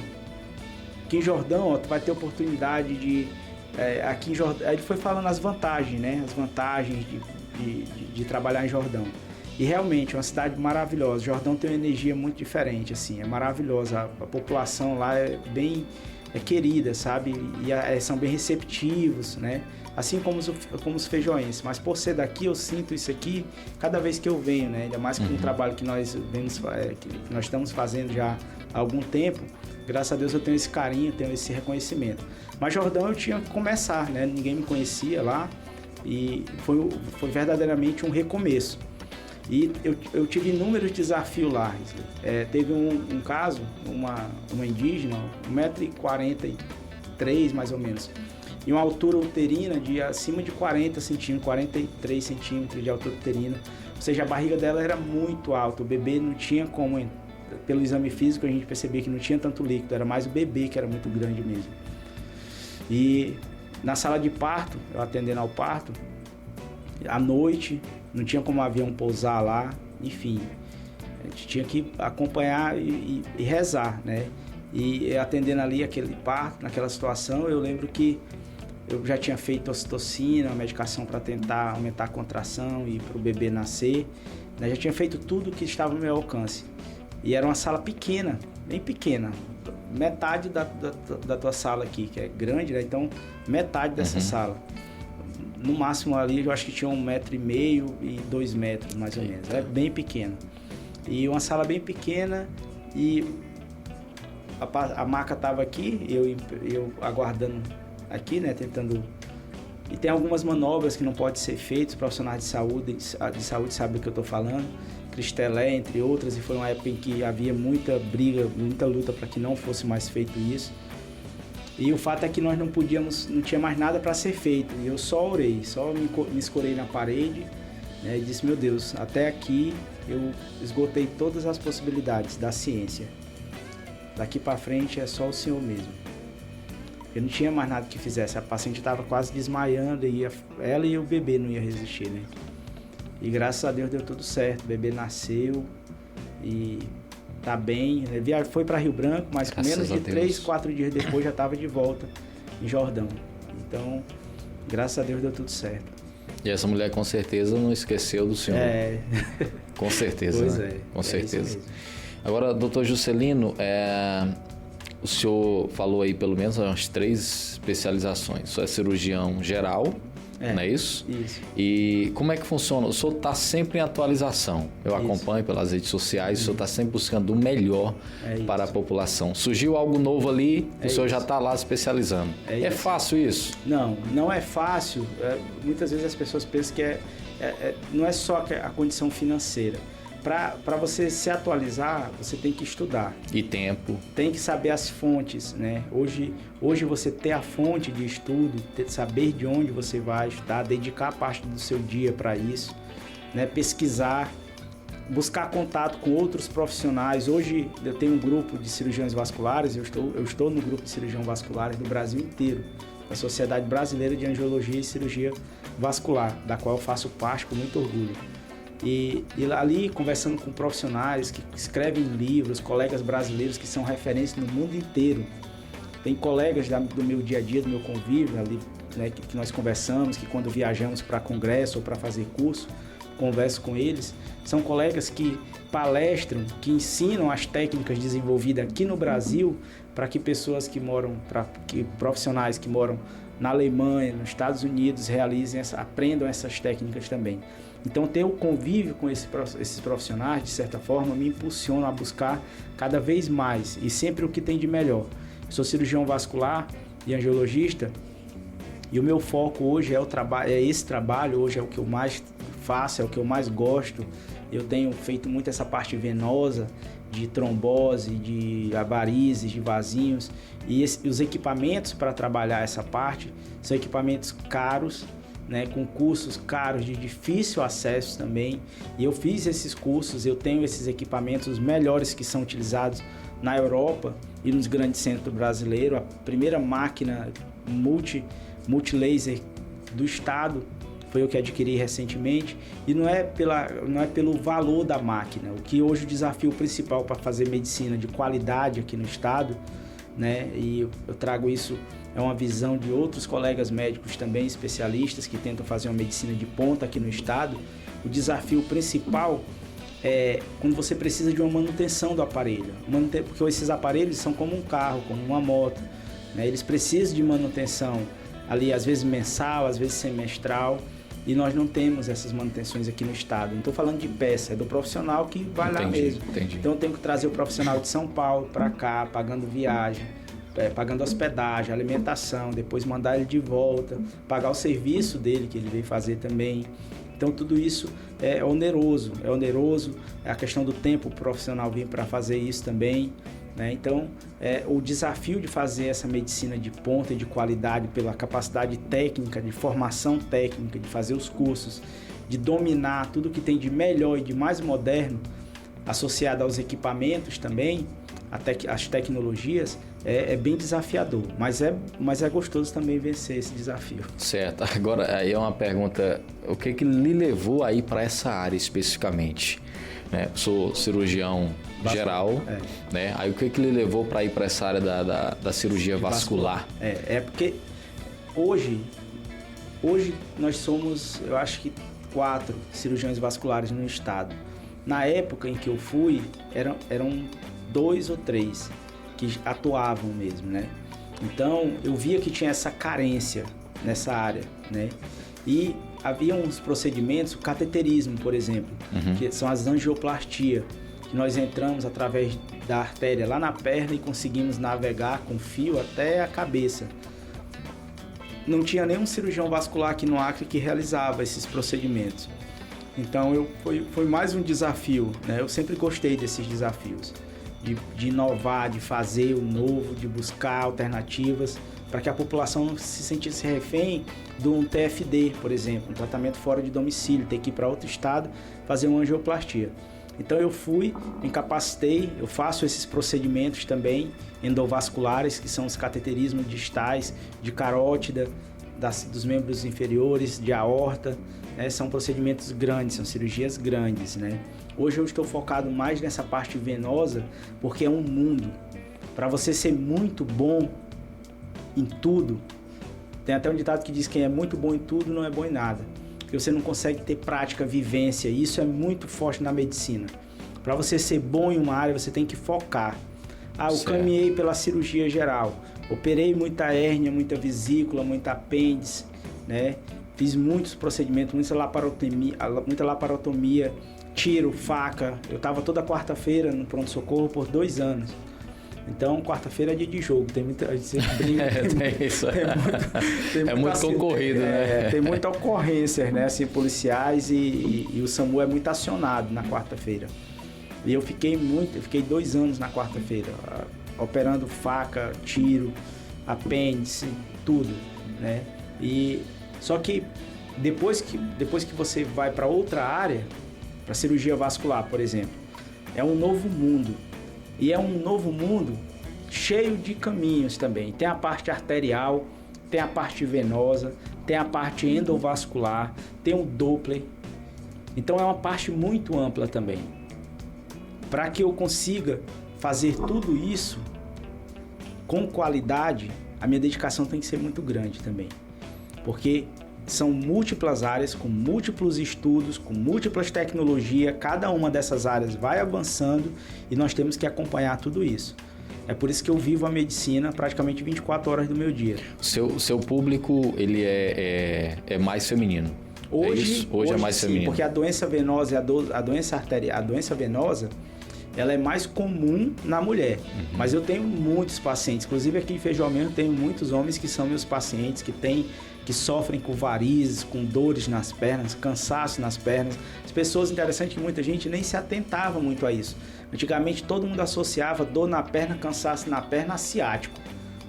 Aqui em Jordão, ó, tu vai ter oportunidade de... aqui em Jordão... Aí ele foi falando as vantagens, né? As vantagens de trabalhar em Jordão. E realmente é uma cidade maravilhosa. Jordão tem uma energia muito diferente, assim, é maravilhosa. A população lá é bem querida, sabe? E são bem receptivos, né? Assim como os feijoenses. Mas por ser daqui, eu sinto isso aqui cada vez que eu venho, né? Ainda mais com o trabalho que nós estamos fazendo já há algum tempo. Graças a Deus eu tenho esse carinho, tenho esse reconhecimento. Mas Jordão eu tinha que começar, né? Ninguém me conhecia lá e foi verdadeiramente um recomeço. E eu tive inúmeros desafios lá. Teve um caso, uma indígena, 1,43 m mais ou menos, e uma altura uterina de acima de 40 centímetros, 43 centímetros de altura uterina. Ou seja, a barriga dela era muito alta, o bebê não tinha como, pelo exame físico a gente percebia que não tinha tanto líquido, era mais o bebê que era muito grande mesmo. E na sala de parto, eu atendendo ao parto, à noite, não tinha como o avião pousar lá, enfim, a gente tinha que acompanhar e rezar, né? E atendendo ali aquele parto, naquela situação, eu lembro que eu já tinha feito ocitocina, uma medicação para tentar aumentar a contração e para o bebê nascer, né? Já tinha feito tudo que estava no meu alcance. E era uma sala pequena, bem pequena, metade da tua sala aqui, que é grande, né? Então metade dessa sala. No máximo ali eu acho que tinha 1,5 m e 2 metros mais ou menos, é bem pequeno. E uma sala bem pequena e a maca estava aqui, eu aguardando aqui, né, tentando. E tem algumas manobras que não podem ser feitas, os profissionais de saúde sabem do que eu estou falando, Cristelé, entre outras, e foi uma época em que havia muita briga, muita luta para que não fosse mais feito isso. E o fato é que nós não tinha mais nada para ser feito, e eu só orei, só me escorei na parede, né, e disse, meu Deus, até aqui eu esgotei todas as possibilidades da ciência, daqui para frente é só o Senhor mesmo. Eu não tinha mais nada que fizesse, a paciente estava quase desmaiando, ela e o bebê não iam resistir, né? E graças a Deus deu tudo certo, o bebê nasceu e tá bem, né? Foi para Rio Branco, mas com menos de 3, 4 dias depois já estava de volta em Jordão. Então, graças a Deus deu tudo certo. E essa mulher com certeza não esqueceu do senhor. Com certeza, pois né? Com certeza. Agora, doutor Juscelino, o senhor falou aí pelo menos umas 3 especializações. O senhor é cirurgião geral, não é isso? Isso. E como é que funciona? O senhor está sempre em atualização. Eu acompanho pelas redes sociais, o senhor está sempre buscando o melhor para a população. Surgiu algo novo ali, o senhor já está lá se especializando. É fácil isso? Não é fácil. Muitas vezes as pessoas pensam que não é só a condição financeira. Para você se atualizar, você tem que estudar. E tempo. Tem que saber as fontes, né? Hoje você ter a fonte de estudo, saber de onde você vai estudar, dedicar parte do seu dia para isso, né? Pesquisar, buscar contato com outros profissionais. Hoje eu tenho um grupo de cirurgiões vasculares, eu estou no grupo de cirurgiões vasculares do Brasil inteiro, da Sociedade Brasileira de Angiologia e Cirurgia Vascular, da qual eu faço parte com muito orgulho. E ali, conversando com profissionais que escrevem livros, colegas brasileiros que são referências no mundo inteiro. Tem colegas do meu dia a dia, do meu convívio, ali, né, que nós conversamos, que quando viajamos para congresso ou para fazer curso, converso com eles. São colegas que palestram, que ensinam as técnicas desenvolvidas aqui no Brasil para que pessoas profissionais que moram na Alemanha, nos Estados Unidos, aprendam essas técnicas também. Então, ter o convívio com esses profissionais, de certa forma, me impulsiona a buscar cada vez mais e sempre o que tem de melhor. Eu sou cirurgião vascular e angiologista e o meu foco hoje é esse trabalho, hoje é o que eu mais faço, é o que eu mais gosto. Eu tenho feito muito essa parte venosa, de trombose, de varizes, de vasinhos, e os equipamentos para trabalhar essa parte são equipamentos caros, né, com cursos caros de difícil acesso também, e eu fiz esses cursos, eu tenho esses equipamentos os melhores que são utilizados na Europa e nos grandes centros brasileiros. A primeira máquina multilaser do estado foi eu que adquiri recentemente, e não é pelo valor da máquina. O que hoje o desafio principal para fazer medicina de qualidade aqui no estado, né, e eu trago isso, é uma visão de outros colegas médicos também, especialistas, que tentam fazer uma medicina de ponta aqui no estado. O desafio principal é quando você precisa de uma manutenção do aparelho, porque esses aparelhos são como um carro, como uma moto, né? Eles precisam de manutenção ali, às vezes mensal, às vezes semestral, e nós não temos essas manutenções aqui no estado. Não estou falando de peça, é do profissional que vai lá mesmo. Entendi. Então eu tenho que trazer o profissional de São Paulo para cá, pagando viagem, pagando hospedagem, alimentação, depois mandar ele de volta, pagar o serviço dele que ele veio fazer também, Então tudo isso é oneroso, a questão do tempo profissional vir para fazer isso também, né? Então o desafio de fazer essa medicina de ponta e de qualidade pela capacidade técnica, de formação técnica, de fazer os cursos, de dominar tudo que tem de melhor e de mais moderno, associado aos equipamentos também, as tecnologias, é bem desafiador, mas é gostoso também vencer esse desafio. Certo. Agora, aí é uma pergunta, o que lhe levou aí para essa área especificamente? Sou cirurgião geral, né? Aí o que lhe levou para ir para essa área da cirurgia vascular? Porque hoje nós somos, eu acho que 4 cirurgiões vasculares no estado. Na época em que eu fui, eram 2 ou 3 que atuavam mesmo, né? Então, eu via que tinha essa carência nessa área, né? E havia uns procedimentos, o cateterismo, por exemplo, que são as angioplastias, que nós entramos através da artéria lá na perna e conseguimos navegar com fio até a cabeça. Não tinha nenhum cirurgião vascular aqui no Acre que realizava esses procedimentos. Então, foi mais um desafio, né? Eu sempre gostei desses desafios, de inovar, de fazer o novo, de buscar alternativas, para que a população não se sentisse refém de um TFD, por exemplo, um tratamento fora de domicílio, ter que ir para outro estado fazer uma angioplastia. Então eu fui, me capacitei, eu faço esses procedimentos também endovasculares, que são os cateterismos distais, de carótida, dos membros inferiores, de aorta, né? São procedimentos grandes, são cirurgias grandes, né? Hoje eu estou focado mais nessa parte venosa, porque é um mundo. Para você ser muito bom em tudo, tem até um ditado que diz que quem é muito bom em tudo não é bom em nada. Porque você não consegue ter prática, vivência, e isso é muito forte na medicina. Para você ser bom em uma área, você tem que focar. Eu caminhei pela cirurgia geral, operei muita hérnia, muita vesícula, muita apêndice, né? Fiz muitos procedimentos, muita laparotomia, tiro, faca. Eu estava toda quarta-feira no pronto-socorro por 2 anos. Então, quarta-feira é dia de jogo, tem muita... A gente sempre brinca, é muito concorrido, né? Tem muita ocorrência, né? Assim, policiais e o SAMU é muito acionado na quarta-feira. E eu fiquei 2 anos na quarta-feira, operando faca, tiro, apêndice, tudo, né? Só que depois que você vai para outra área, para cirurgia vascular, por exemplo, é um novo mundo. E é um novo mundo cheio de caminhos também. Tem a parte arterial, tem a parte venosa, tem a parte endovascular, tem o Doppler. Então é uma parte muito ampla também. Para que eu consiga fazer tudo isso com qualidade, a minha dedicação tem que ser muito grande também. Porque são múltiplas áreas, com múltiplos estudos, com múltiplas tecnologias, cada uma dessas áreas vai avançando e nós temos que acompanhar tudo isso. É por isso que eu vivo a medicina praticamente 24 horas do meu dia. O seu público, ele é mais feminino? Hoje é mais sim, feminino. Porque a doença venosa e a doença arterial, a doença venosa, ela é mais comum na mulher. Mas eu tenho muitos pacientes, inclusive aqui em Feijó mesmo, tenho muitos homens que são meus pacientes, que sofrem com varizes, com dores nas pernas, cansaço nas pernas. As pessoas, interessante que muita gente nem se atentava muito a isso. Antigamente todo mundo associava dor na perna, cansaço na perna a ciático.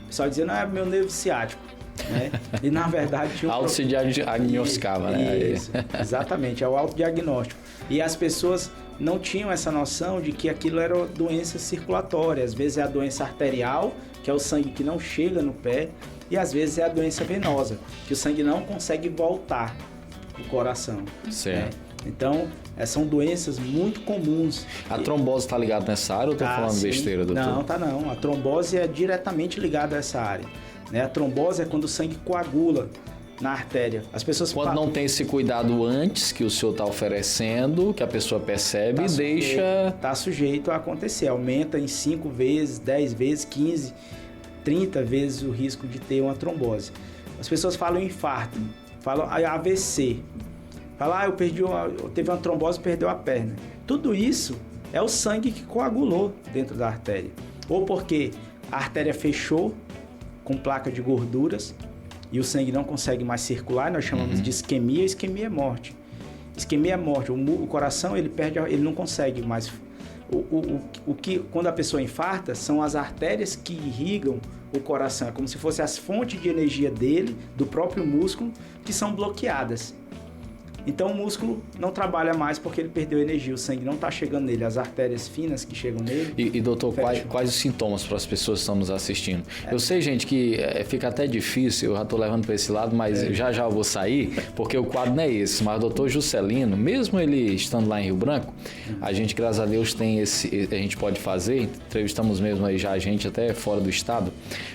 O pessoal dizia, não, é meu nervo ciático, né? E na verdade... Auto se diagnosticava, né? Isso, exatamente, é o autodiagnóstico. E as pessoas não tinham essa noção de que aquilo era doença circulatória. Às vezes é a doença arterial, que é o sangue que não chega no pé, e às vezes é a doença venosa, que o sangue não consegue voltar pro coração. Certo. Né? Então, são doenças muito comuns. A trombose está ligada nessa área ou estou falando besteira, doutor? Não. A trombose é diretamente ligada a essa área. Né? A trombose é quando o sangue coagula na artéria. As pessoas quando não tem esse cuidado antes que o senhor está oferecendo, que a pessoa percebe e deixa... Está sujeito a acontecer. Aumenta em 5 vezes, 10 vezes, 15, 30 vezes o risco de ter uma trombose. As pessoas falam infarto, falam AVC. Falam, eu teve uma trombose e perdeu a perna. Tudo isso é o sangue que coagulou dentro da artéria. Ou porque a artéria fechou com placa de gorduras e o sangue não consegue mais circular, nós chamamos de isquemia. Isquemia é morte. Isquemia é morte. O coração, ele perde, ele não consegue mais. Quando a pessoa infarta, são as artérias que irrigam o coração. É como se fossem as fontes de energia dele, do próprio músculo, que são bloqueadas. Então o músculo não trabalha mais porque ele perdeu energia, o sangue não está chegando nele, as artérias finas que chegam nele... E doutor, quais os sintomas para as pessoas que estão nos assistindo? Eu sei, gente, que fica até difícil, eu já estou levando para esse lado, mas já eu vou sair, porque o quadro não é esse. Mas o doutor Juscelino, mesmo ele estando lá em Rio Branco, a gente, graças a Deus, tem a gente pode fazer, entrevistamos mesmo aí já a gente até fora do estado,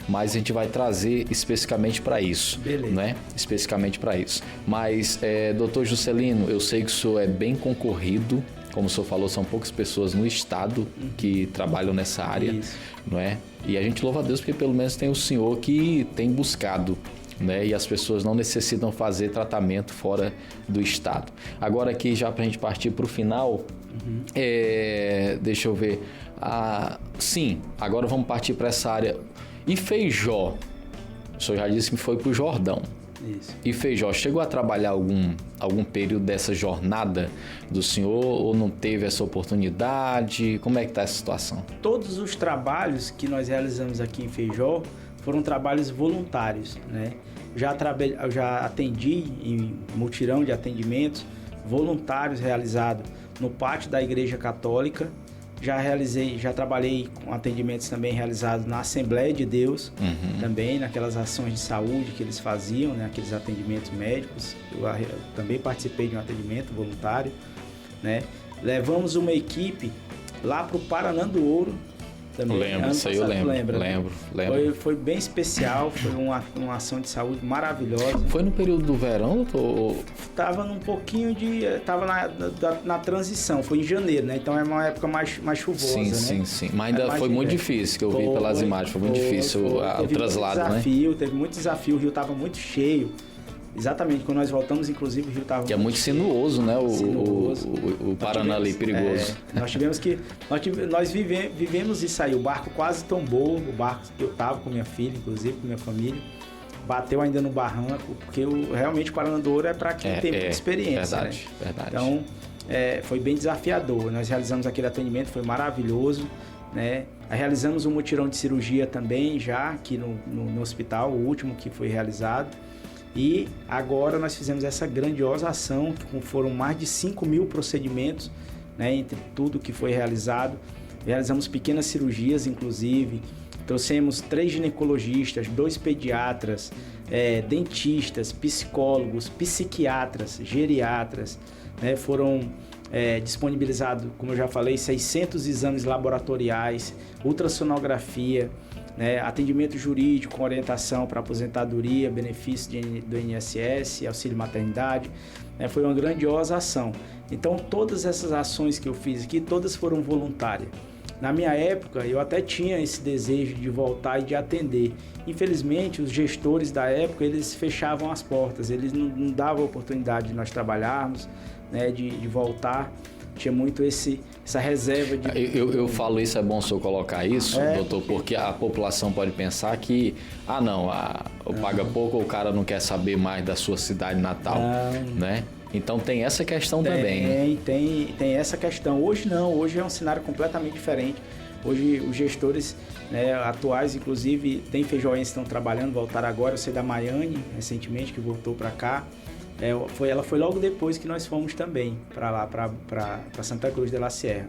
mas a gente vai trazer especificamente para isso. Beleza. Né? Especificamente para isso. Mas, doutor Juscelino, eu sei que o senhor é bem concorrido, como o senhor falou, são poucas pessoas no estado que trabalham nessa área, Isso. não é? E a gente louva a Deus porque pelo menos tem o senhor que tem buscado, né? E as pessoas não necessitam fazer tratamento fora do estado. Agora aqui, já para a gente partir para o final, deixa eu ver. Sim, agora vamos partir para essa área. E Feijó? O senhor já disse que foi para o Jordão. Isso. E Feijó, chegou a trabalhar algum período dessa jornada do senhor ou não teve essa oportunidade? Como é que está essa situação? Todos os trabalhos que nós realizamos aqui em Feijó foram trabalhos voluntários, né? Já atendi em mutirão de atendimentos voluntários realizados no pátio da Igreja Católica. Já trabalhei com atendimentos também realizados na Assembleia de Deus, também naquelas ações de saúde que eles faziam, né, aqueles atendimentos médicos. Eu também participei de um atendimento voluntário, né? Levamos uma equipe lá para o Paranã do Ouro. Também. Lembro, isso aí eu lembro. Lembro. Foi bem especial, foi uma ação de saúde maravilhosa. Foi no período do verão, doutor? Tava num pouquinho tava na transição, foi em janeiro, né? Então é uma época mais chuvosa, né? Sim. Mas ainda foi muito difícil, que eu vi pelas imagens, foi muito difícil o traslado, né? Teve muito desafio, o rio tava muito cheio. Exatamente, quando nós voltamos, inclusive, o rio estava... Que é muito sinuoso, né? O Paraná ali, perigoso. Nós tivemos que... Nós vivemos isso aí, o barco quase tombou, o barco que eu estava com minha filha, inclusive, com minha família, bateu ainda no barranco, porque realmente o Paraná do Ouro é para quem tem muita experiência. Verdade, né? Verdade. Então, foi bem desafiador. Nós realizamos aquele atendimento, foi maravilhoso, né? Realizamos um mutirão de cirurgia também, já aqui no hospital, o último que foi realizado. E agora nós fizemos essa grandiosa ação, que foram mais de 5.000 procedimentos, né, entre tudo que foi realizado. Realizamos pequenas cirurgias, inclusive. Trouxemos 3 ginecologistas, 2 pediatras, dentistas, psicólogos, psiquiatras, geriatras. Né, foram disponibilizados, como eu já falei, 600 exames laboratoriais, ultrassonografia, atendimento jurídico com orientação para aposentadoria, benefício do INSS, auxílio maternidade. Foi uma grandiosa ação. Então, todas essas ações que eu fiz aqui, todas foram voluntárias. Na minha época, eu até tinha esse desejo de voltar e de atender. Infelizmente, os gestores da época, eles fechavam as portas, eles não davam oportunidade de nós trabalharmos, né, de voltar. Tinha muito essa reserva de... Eu falo isso, é bom o senhor colocar isso, doutor, porque a população pode pensar que, paga pouco, o cara não quer saber mais da sua cidade natal, né? Então tem essa questão também. Tem essa questão. Hoje não, hoje é um cenário completamente diferente. Hoje os gestores, né, atuais, inclusive, tem feijoenses que estão trabalhando, voltaram agora. Eu sei da Maiane, recentemente, que voltou para cá. Ela foi logo depois que nós fomos também para lá, para Santa Cruz de la Sierra.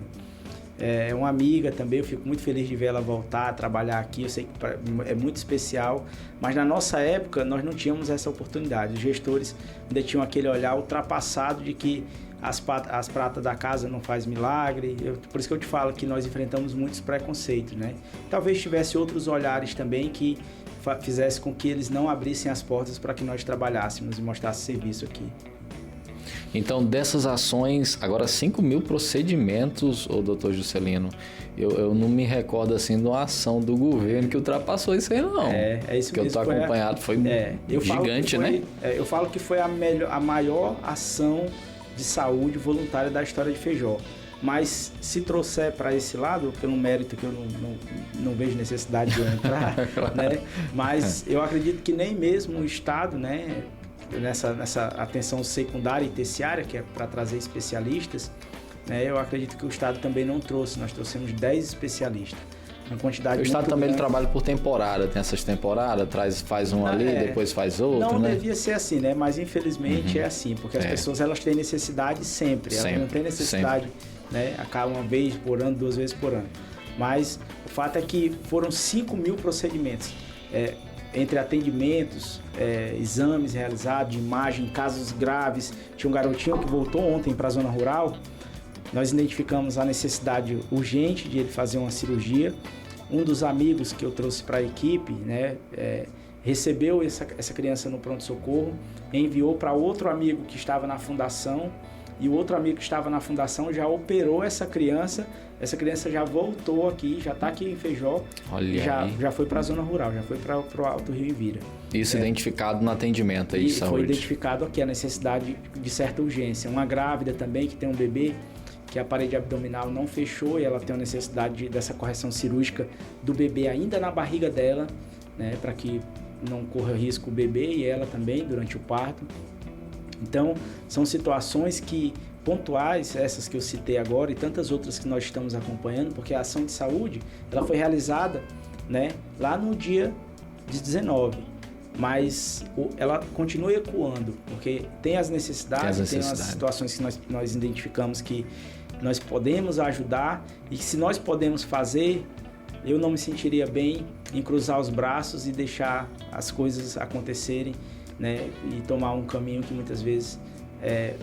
É uma amiga também, eu fico muito feliz de ver ela voltar a trabalhar aqui, eu sei que é muito especial, mas na nossa época nós não tínhamos essa oportunidade. Os gestores ainda tinham aquele olhar ultrapassado de que as pratas da casa não faz milagre. Por isso que eu te falo que nós enfrentamos muitos preconceitos, né? Talvez tivesse outros olhares também que fizesse com que eles não abrissem as portas para que nós trabalhássemos e mostrássemos serviço aqui. Então, dessas ações, agora 5.000 procedimentos, doutor Juscelino, eu não me recordo assim de uma ação do governo que ultrapassou isso aí, não. É isso que mesmo. Eu tô acompanhado, foi gigante, né? Eu falo que foi a maior ação de saúde voluntária da história de Feijó. Mas se trouxer para esse lado, pelo mérito que eu não vejo necessidade de eu entrar, né? Mas eu acredito que nem mesmo o Estado, né, nessa atenção secundária e terciária, que é para trazer especialistas, né, eu acredito que o Estado também não trouxe. Nós trouxemos 10 especialistas. Uma quantidade o Estado também grande. trabalha por temporada, tem essas temporadas, faz um ali, depois faz outro, não né? Não devia ser assim, né? Mas infelizmente é assim, porque as pessoas elas têm necessidade sempre. Elas não têm necessidade, né? Acaba uma vez por ano, 2 vezes por ano. Mas o fato é que foram 5.000 procedimentos, entre atendimentos, exames realizados, de imagem, casos graves. Tinha um garotinho que voltou ontem para a zona rural. Nós identificamos a necessidade urgente de ele fazer uma cirurgia. Um dos amigos que eu trouxe para a equipe, né, recebeu essa criança no pronto-socorro, enviou para outro amigo que estava na fundação, e o outro amigo que estava na fundação já operou essa criança já voltou aqui, já está aqui em Feijó, já foi para a zona rural, já foi para o Alto Rio Envira. Isso identificado no atendimento aí de saúde. Foi identificado aqui a necessidade de certa urgência. Uma grávida também que tem um bebê, que a parede abdominal não fechou e ela tem a necessidade dessa correção cirúrgica do bebê ainda na barriga dela, né, para que não corra risco o bebê e ela também durante o parto. Então, são situações pontuais, essas que eu citei agora e tantas outras que nós estamos acompanhando, porque a ação de saúde ela foi realizada, né, lá no dia de 19, mas ela continua ecoando, porque tem as necessidades, tem as situações que nós identificamos que nós podemos ajudar, e que se nós podemos fazer, eu não me sentiria bem em cruzar os braços e deixar as coisas acontecerem, né, e tomar um caminho que muitas vezes é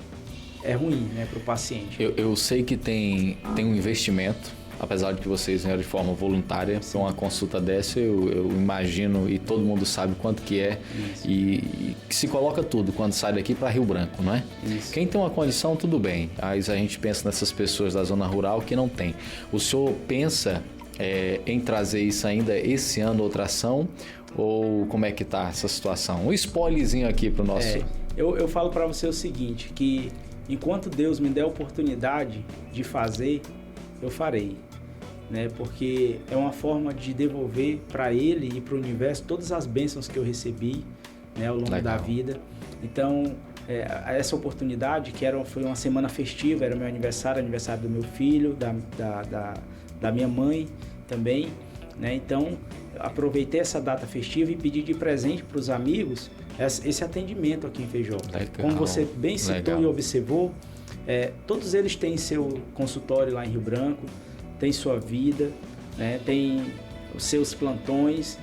ruim, né, para o paciente. Eu sei que tem um investimento, apesar de que vocês vieram de forma voluntária para uma consulta dessa, eu imagino, e todo mundo sabe quanto que é, e que se coloca tudo quando sai daqui para Rio Branco, não é? Isso. Quem tem uma condição, tudo bem, mas a gente pensa nessas pessoas da zona rural que não tem. O senhor pensa em trazer isso ainda esse ano, outra ação, ou como é que tá essa situação? Um spoilerzinho aqui para o nosso... Eu falo para você o seguinte, que enquanto Deus me der a oportunidade de fazer, eu farei, né? Porque é uma forma de devolver para Ele e para o universo todas as bênçãos que eu recebi, né, ao longo da vida. Então, essa oportunidade, foi uma semana festiva, era meu aniversário do meu filho, da minha mãe também, né? Então, aproveitei essa data festiva e pedi de presente para os amigos esse atendimento aqui em Feijó. Como você bem citou e observou, todos eles têm seu consultório lá em Rio Branco, tem sua vida, né, tem os seus plantões.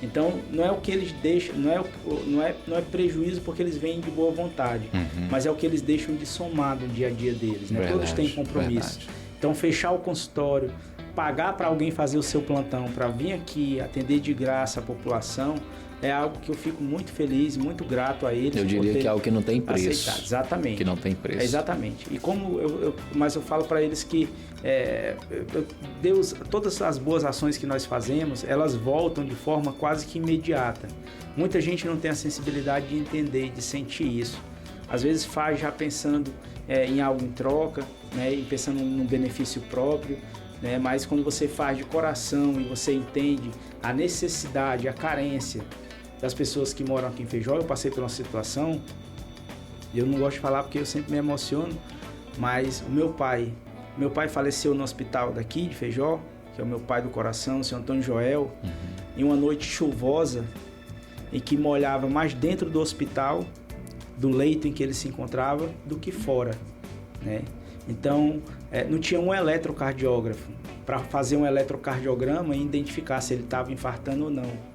Então, não é o que eles deixam, não é prejuízo porque eles vêm de boa vontade, mas é o que eles deixam de somar no dia a dia deles, né? Verdade, todos têm compromisso. Verdade. Então, fechar o consultório, pagar para alguém fazer o seu plantão, para vir aqui atender de graça a população, é algo que eu fico muito feliz, muito grato a eles. Eu diria que é algo que não tem preço. Aceitado. Exatamente. Que não tem preço. Exatamente. E como mas eu falo para eles que Deus, todas as boas ações que nós fazemos, elas voltam de forma quase que imediata. Muita gente não tem a sensibilidade de entender, de sentir isso. Às vezes faz já pensando em algo em troca, né, e pensando num benefício próprio, né, mas quando você faz de coração e você entende a necessidade, a carência das pessoas que moram aqui em Feijó. Eu passei por uma situação, eu não gosto de falar porque eu sempre me emociono, mas o meu pai faleceu no hospital daqui de Feijó, que é o meu pai do coração, o seu Antônio Joel, em uma noite chuvosa, em que molhava mais dentro do hospital, do leito em que ele se encontrava, do que fora, né? Então, não tinha um eletrocardiógrafo para fazer um eletrocardiograma e identificar se ele estava infartando ou não.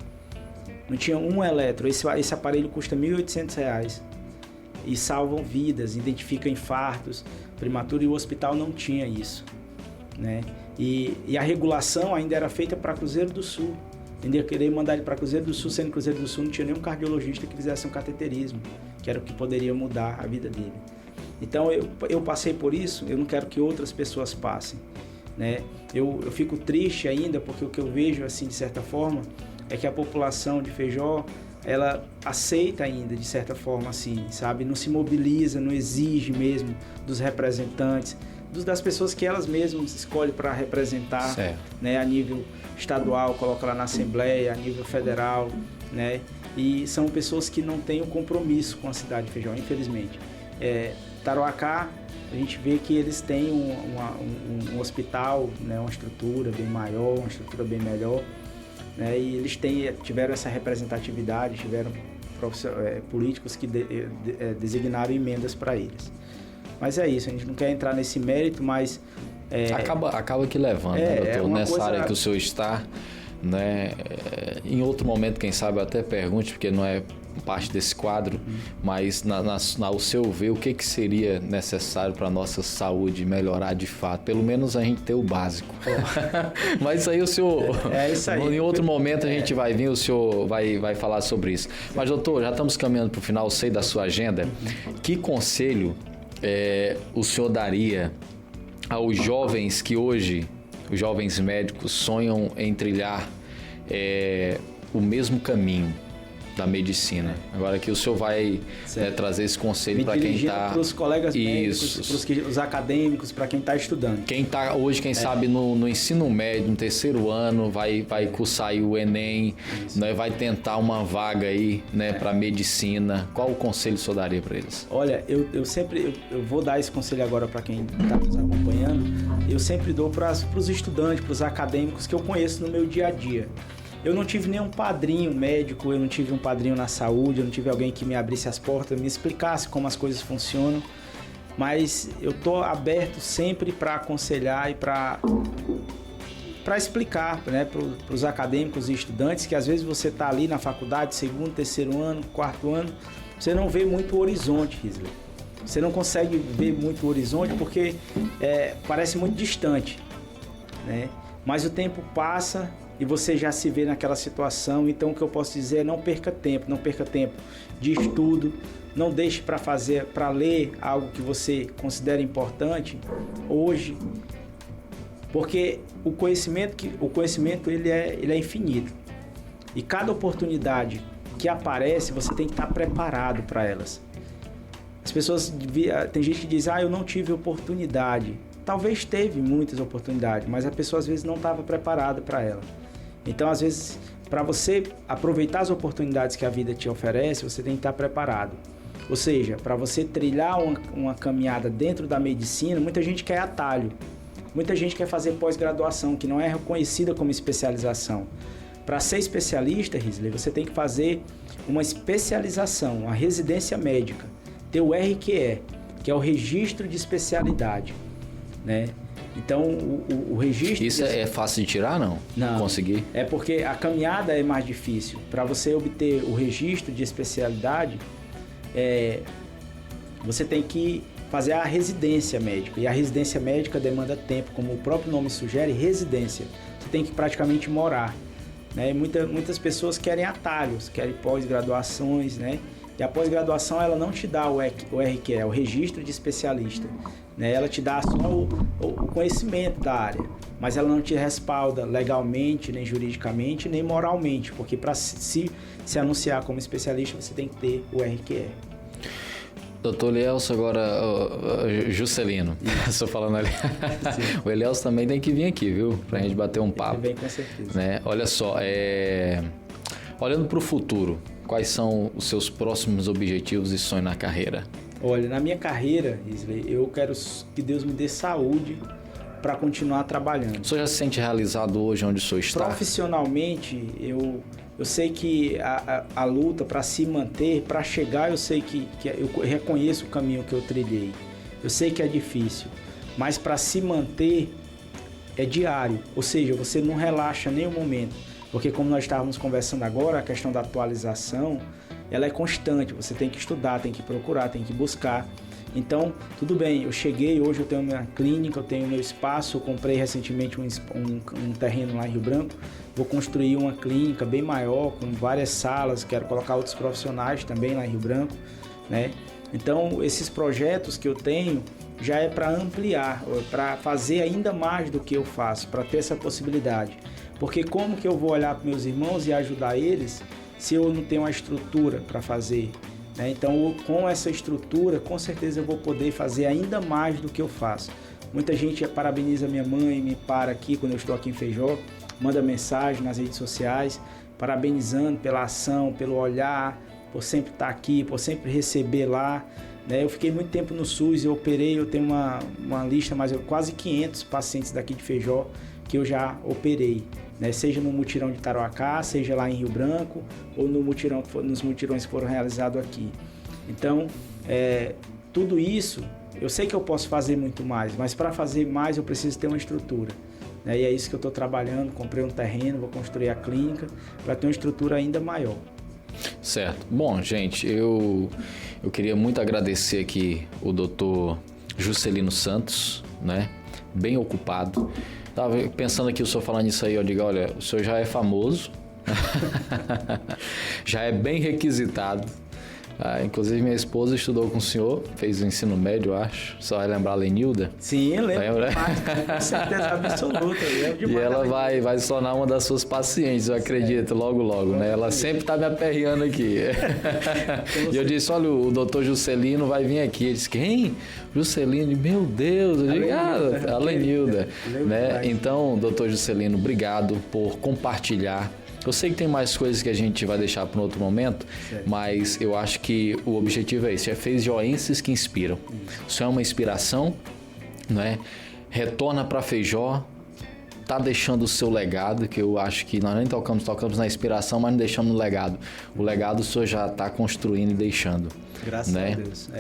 Não tinha um eletro. Esse aparelho custa R$ 1.800 e salvam vidas, identifica infartos prematuros, e o hospital não tinha isso, né? E a regulação ainda era feita para Cruzeiro do Sul. Ainda ia querer mandar ele para Cruzeiro do Sul, sendo que Cruzeiro do Sul não tinha nenhum cardiologista que fizesse um cateterismo, que era o que poderia mudar a vida dele. Então eu passei por isso, eu não quero que outras pessoas passem, né? Eu fico triste ainda porque o que eu vejo, assim, de certa forma, é que a população de Feijó, ela aceita ainda, de certa forma, assim, sabe? Não se mobiliza, não exige mesmo dos representantes, das pessoas que elas mesmas escolhem para representar, né, a nível estadual, coloca lá na Assembleia, a nível federal, né? E são pessoas que não têm o compromisso com a cidade de Feijó, infelizmente. Tarauacá, a gente vê que eles têm um hospital, né? Uma estrutura bem maior, uma estrutura bem melhor, né? E eles tiveram essa representatividade, tiveram políticos que designaram emendas para eles. Mas é isso, a gente não quer entrar nesse mérito, mas... Acaba que levando, né, doutor? Nessa área que o senhor está, né? Em outro momento, quem sabe eu até pergunte, porque não é parte desse quadro, mas ao seu ver, o que seria necessário para a nossa saúde melhorar de fato? Pelo menos a gente ter o básico. Mas isso aí o senhor... isso aí. Em outro momento a gente vai vir, o senhor vai falar sobre isso. Mas, doutor, já estamos caminhando para o final, sei da sua agenda. Que conselho o senhor daria aos jovens que hoje, os jovens médicos, sonham em trilhar o mesmo caminho da medicina? Agora que o senhor vai trazer esse conselho para quem está... para os colegas médicos, para os acadêmicos, para quem está estudando. Quem está hoje, quem sabe, no ensino médio, no terceiro ano, vai cursar aí o Enem, né, vai tentar uma vaga aí, né, para medicina. Qual o conselho que o senhor daria para eles? Olha, eu vou dar esse conselho agora para quem está nos acompanhando. Eu sempre dou para os estudantes, para os acadêmicos que eu conheço no meu dia a dia. Eu não tive nenhum padrinho médico, eu não tive um padrinho na saúde, eu não tive alguém que me abrisse as portas, me explicasse como as coisas funcionam, mas eu estou aberto sempre para aconselhar e para explicar, né, para os acadêmicos e estudantes que às vezes você está ali na faculdade, segundo, terceiro ano, quarto ano, você não vê muito horizonte, Risley. Você não consegue ver muito horizonte porque parece muito distante, né? Mas o tempo passa e você já se vê naquela situação. Então o que eu posso dizer é não perca tempo de estudo, não deixe para ler algo que você considera importante hoje, porque o conhecimento ele é infinito e cada oportunidade que aparece você tem que estar preparado para elas. As pessoas, tem gente que diz, eu não tive oportunidade. Talvez teve muitas oportunidades, mas a pessoa às vezes não estava preparada para ela. Então, às vezes, para você aproveitar as oportunidades que a vida te oferece, você tem que estar preparado. Ou seja, para você trilhar uma caminhada dentro da medicina, muita gente quer atalho. Muita gente quer fazer pós-graduação, que não é reconhecida como especialização. Para ser especialista, Risley, você tem que fazer uma especialização, uma residência médica. Ter o RQE, que é o Registro de Especialidade, né? Então, o registro... Isso é fácil de tirar, não? Não. Conseguir? É porque a caminhada é mais difícil. Para você obter o registro de especialidade, você tem que fazer a residência médica. E a residência médica demanda tempo, como o próprio nome sugere, residência. Você tem que praticamente morar, né? Muitas pessoas querem atalhos, querem pós-graduações, né? E a pós-graduação, ela não te dá o RQE, o Registro de Especialista, né? Ela te dá só o conhecimento da área, mas ela não te respalda legalmente, nem juridicamente, nem moralmente, porque para se anunciar como especialista, você tem que ter o RQE. Doutor Elielso, agora Juscelino, estou falando ali. O Elielso também tem que vir aqui, viu? Pra gente bater um papo. Ele vem com certeza. Né? Olha só, olhando para o futuro, quais são os seus próximos objetivos e sonhos na carreira? Olha, na minha carreira, Risley, eu quero que Deus me dê saúde para continuar trabalhando. O senhor já se sente realizado hoje onde o senhor está? Profissionalmente, eu sei que a luta para se manter, para chegar, eu sei que eu reconheço o caminho que eu trilhei. Eu sei que é difícil, mas para se manter é diário, ou seja, você não relaxa em nenhum momento. Porque como nós estávamos conversando agora, a questão da atualização, ela é constante, você tem que estudar, tem que procurar, tem que buscar. Então, tudo bem, eu cheguei, hoje eu tenho minha clínica, eu tenho meu espaço, eu comprei recentemente um terreno lá em Rio Branco, vou construir uma clínica bem maior, com várias salas, quero colocar outros profissionais também lá em Rio Branco, né? Então, esses projetos que eu tenho já é para ampliar, para fazer ainda mais do que eu faço, para ter essa possibilidade. Porque como que eu vou olhar para meus irmãos e ajudar eles se eu não tenho uma estrutura para fazer, né? Então, com essa estrutura, com certeza eu vou poder fazer ainda mais do que eu faço. Muita gente parabeniza minha mãe, me para aqui quando eu estou aqui em Feijó, manda mensagem nas redes sociais, parabenizando pela ação, pelo olhar, por sempre estar aqui, por sempre receber lá. Né? Eu fiquei muito tempo no SUS, eu operei, eu tenho uma lista, mas quase 500 pacientes daqui de Feijó que eu já operei. Né? Seja no mutirão de Tarauacá, seja lá em Rio Branco, ou no mutirão, nos mutirões que foram realizados aqui. Então, tudo isso, eu sei que eu posso fazer muito mais, mas para fazer mais eu preciso ter uma estrutura. Né? E é isso que eu estou trabalhando, comprei um terreno, vou construir a clínica para ter uma estrutura ainda maior. Certo. Bom, gente, eu queria muito agradecer aqui o Dr. Juscelino Santos, né? Bem ocupado. Tava pensando aqui, o senhor falando isso aí, eu digo, olha, o senhor já é famoso, já é bem requisitado. Inclusive minha esposa estudou com o senhor, fez o ensino médio, eu acho. Só vai lembrar a Lenilda? Sim, eu lembro. Lembra? Com certeza absoluta. E ela vai se tornar uma das suas pacientes, eu acredito, logo, né? Ela sempre está me aperreando aqui. E eu disse, olha, o doutor Juscelino vai vir aqui. Ele disse, quem? Juscelino, meu Deus. Eu digo, a Lenilda. Né? Então, doutor Juscelino, obrigado por compartilhar. Eu sei que tem mais coisas que a gente vai deixar para um outro momento, mas eu acho que o objetivo é esse, é feijoenses que inspiram. Isso é uma inspiração, né? Retorna para Feijó, tá deixando o seu legado, que eu acho que nós nem tocamos na inspiração, mas não deixamos no legado. O legado o senhor já está construindo e deixando. Graças né? a Deus.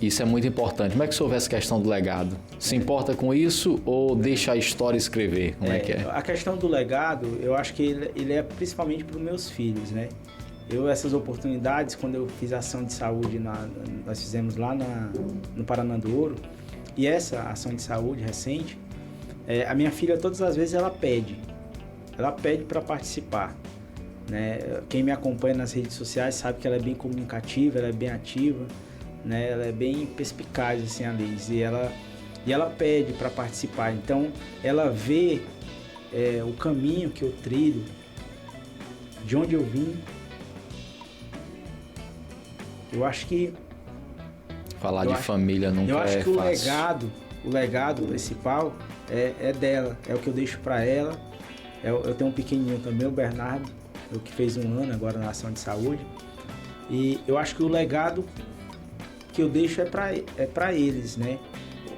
Isso é muito importante. Como é que o senhor vê essa questão do legado? Se importa com isso ou deixa a história escrever? Como é que é? A questão do legado, eu acho que ele é principalmente para os meus filhos, né? Essas oportunidades, quando eu fiz a ação de saúde, nós fizemos lá no Paraná do Ouro, e essa ação de saúde recente, a minha filha, todas as vezes, ela pede para participar. Né? Quem me acompanha nas redes sociais sabe que ela é bem comunicativa, ela é bem ativa, né? Ela é bem perspicaz, assim, a Liz, e ela pede para participar. Então, ela vê o caminho que eu trilho, de onde eu vim. Eu acho que... Falar de família nunca é fácil. Eu acho que o legado principal é dela, é o que eu deixo para ela. Eu tenho um pequenininho também, o Bernardo, que fez 1 ano agora na ação de saúde. E eu acho que o legado que eu deixo é para eles, né?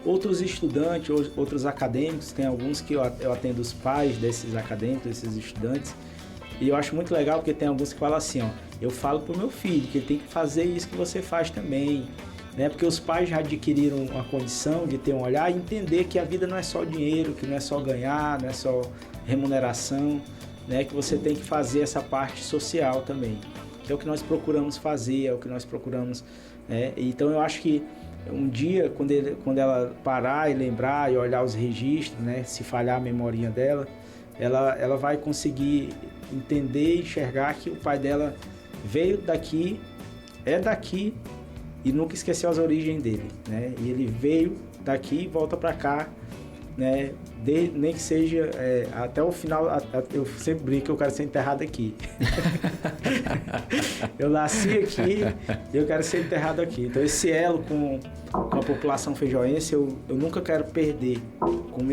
Outros estudantes, outros acadêmicos, tem alguns que eu atendo os pais desses acadêmicos, desses estudantes. E eu acho muito legal porque tem alguns que falam assim, ó, eu falo pro meu filho que ele tem que fazer isso que você faz também. Né? Porque os pais já adquiriram uma condição de ter um olhar e entender que a vida não é só dinheiro, que não é só ganhar, não é só remuneração, né? Que você tem que fazer essa parte social também, que é o que nós procuramos fazer, é o que nós procuramos. Então eu acho que um dia, quando ela parar e lembrar e olhar os registros, né? Se falhar a memorinha dela, ela vai conseguir entender e enxergar que o pai dela veio daqui, é daqui, e nunca esqueceu as origens dele, né? E ele veio daqui e volta para cá, né? Nem que seja até o final. Eu sempre brinco que eu quero ser enterrado aqui. Eu nasci aqui e eu quero ser enterrado aqui. Então esse elo com a população feijoense eu nunca quero perder com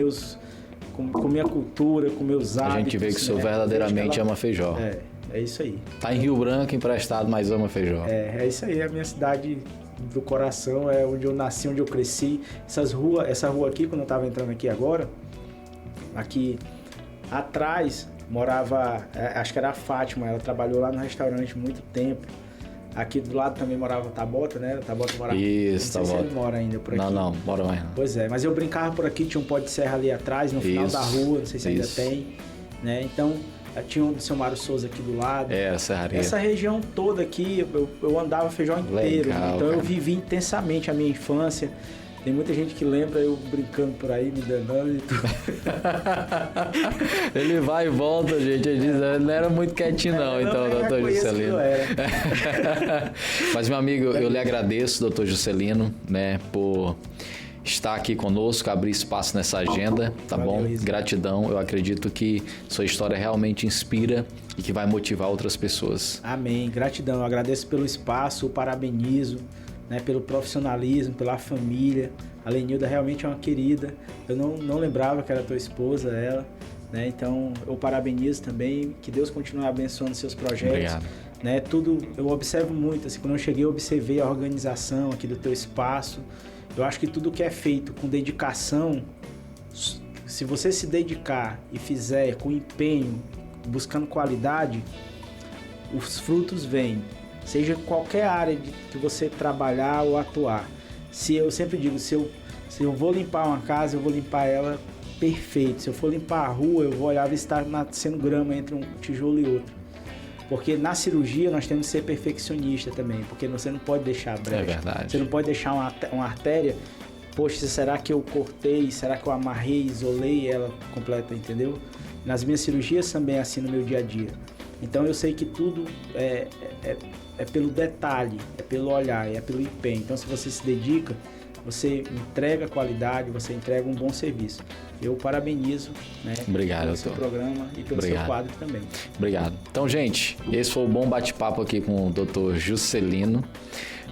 minha cultura, com meus hábitos. A gente vê que o senhor verdadeiramente ama Feijó. É isso aí. Tá em Rio Branco emprestado, mas ama Feijó. É isso aí, a minha cidade do coração, é onde eu nasci, onde eu cresci. Essa rua aqui, quando eu estava entrando aqui agora, aqui atrás morava, acho que era a Fátima, ela trabalhou lá no restaurante muito tempo. Aqui do lado também morava a Tabota, né? A Tabota morava. Isso, não sei se ele mora ainda por aqui. Não, mora mais não. Pois é, mas eu brincava por aqui, tinha um pó de serra ali atrás, no final da rua, não sei se ainda tem, né? Então, tinha um do seu Mário Souza aqui do lado. A serraria. Essa região toda aqui, eu andava Feijó inteiro. Legal, então cara. eu vivi intensamente a minha infância. Tem muita gente que lembra eu brincando por aí, me danando e tudo. Ele vai e volta, gente. Ele diz, ele não era muito quietinho não, então, doutor Juscelino. Mas, meu amigo, eu lhe agradeço, doutor Juscelino, né, por estar aqui conosco, abrir espaço nessa agenda, tá bom? Gratidão. Eu acredito que sua história realmente inspira e que vai motivar outras pessoas. Amém. Gratidão. Eu agradeço pelo espaço, o parabenizo, né, pelo profissionalismo, pela família. A Lenilda realmente é uma querida. Eu não lembrava que era tua esposa, ela, né? Então eu parabenizo também, que Deus continue abençoando seus projetos. Obrigado. Né? Tudo eu observo muito, assim, quando eu cheguei eu observei a organização aqui do teu espaço. Eu acho que tudo que é feito com dedicação, se você se dedicar e fizer com empenho, buscando qualidade, os frutos vêm. Seja qualquer área que você trabalhar ou atuar. Eu sempre digo, se eu vou limpar uma casa, eu vou limpar ela perfeito. Se eu for limpar a rua, eu vou olhar ver se está nascendo grama entre um tijolo e outro. Porque na cirurgia nós temos que ser perfeccionista também, porque você não pode deixar brecha. É verdade. Você não pode deixar uma artéria, poxa, será que eu cortei, será que eu amarrei, isolei ela completa, entendeu? Nas minhas cirurgias também é assim no meu dia a dia. Então eu sei que tudo é pelo detalhe, é pelo olhar, é pelo empenho. Então se você se dedica, você entrega qualidade, você entrega um bom serviço. Eu parabenizo, né, Obrigado, pelo seu programa e pelo seu quadro também. Obrigado. Então, gente, esse foi um bom bate-papo aqui com o Dr. Juscelino,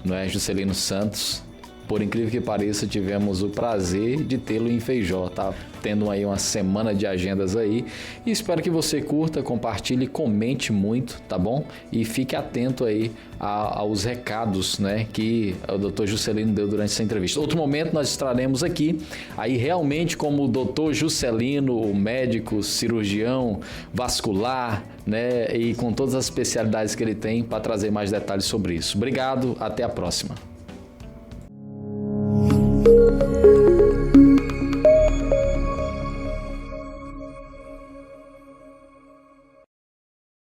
não é? Juscelino Santos. Por incrível que pareça, tivemos o prazer de tê-lo em Feijó. Tá tendo aí uma semana de agendas aí. E espero que você curta, compartilhe, comente muito, tá bom? E fique atento aí aos recados, né, que o Dr. Juscelino deu durante essa entrevista. Outro momento nós estaremos aqui, aí realmente como o Dr. Juscelino, o médico, cirurgião, vascular, né, e com todas as especialidades que ele tem para trazer mais detalhes sobre isso. Obrigado, até a próxima.